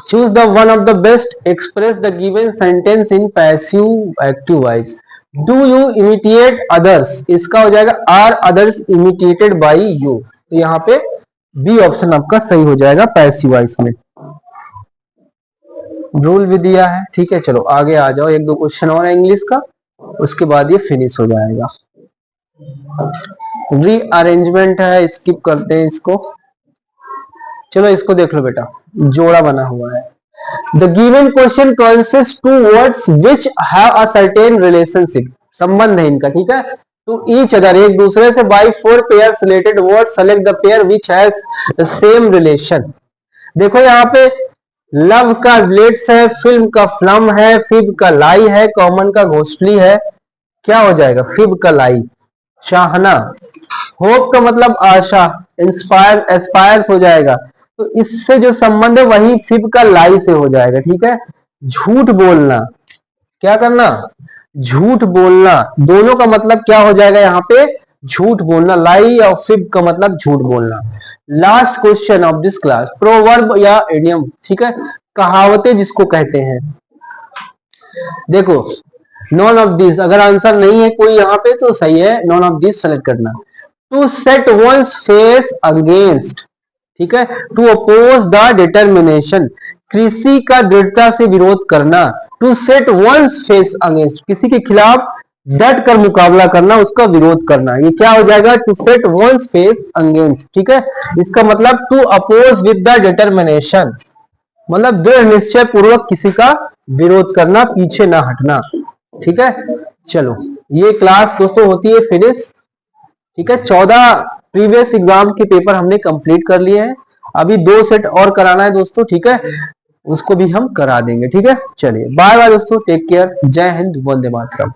choose the one of the best, express the given sentence in passive active voice. Do you imitate others, इसका हो जाएगा are others imitated by you, तो यहाँ पे बी ऑप्शन आपका सही हो जाएगा पैसिव वॉइस में। रूल भी दिया है, ठीक है। चलो आगे आ जाओ, एक दो क्वेश्चन और है इंग्लिश का, उसके बाद ये फिनिश हो जाएगा। रीअरेंजमेंट है, स्किप करते हैं इसको। चलो इसको देख लो बेटा, जोड़ा बना हुआ है। The given question consist two words which have a certain relationship, संबंध है इनका, ठीक है। टू ईच अदर, एक दूसरे से, by four pairs related word, select the pair which has the same relation. देखो यहाँ पे लव का लेट्स है, फिल्म का फ्लम है, फिब का लाई है, कॉमन का घोस्टली है। क्या हो जाएगा? फिब का लाई, चाहना। होप का मतलब आशा, इंस्पायर एस्पायर हो जाएगा। तो इससे जो संबंध है वही फिब का लाई से हो जाएगा, ठीक है। झूठ बोलना, क्या करना? झूठ बोलना, दोनों का मतलब क्या हो जाएगा यहाँ पे? झूठ बोलना। लाई और फिब का मतलब झूठ बोलना। Last question of this class, proverb या इडियम, ठीक है, कहावतें जिसको कहते हैं। देखो नॉन ऑफ दिस, अगर आंसर नहीं है कोई यहाँ पे तो सही है, नॉन ऑफ दिस सेलेक्ट करना। To set one's face against, ठीक है, टू अपोज द डिटर्मिनेशन, किसी का दृढ़ता से विरोध करना। To set one's face against, किसी के खिलाफ डट कर मुकाबला करना, उसका विरोध करना। ये क्या हो जाएगा? To set one's face against, ठीक है। इसका मतलब to oppose with the determination, मतलब दृढ़ निश्चय पूर्वक किसी का विरोध करना, पीछे ना हटना, ठीक है। चलो ये क्लास दोस्तों होती है फिनिश, ठीक है। 14 प्रीवियस एग्जाम के पेपर हमने कंप्लीट कर लिए हैं, अभी 2 सेट और कराना है दोस्तों, ठीक है, उसको भी हम करा देंगे, ठीक है। चलिए बाय बाय दोस्तों, टेक केयर, जय हिंद, वंदे मातरम।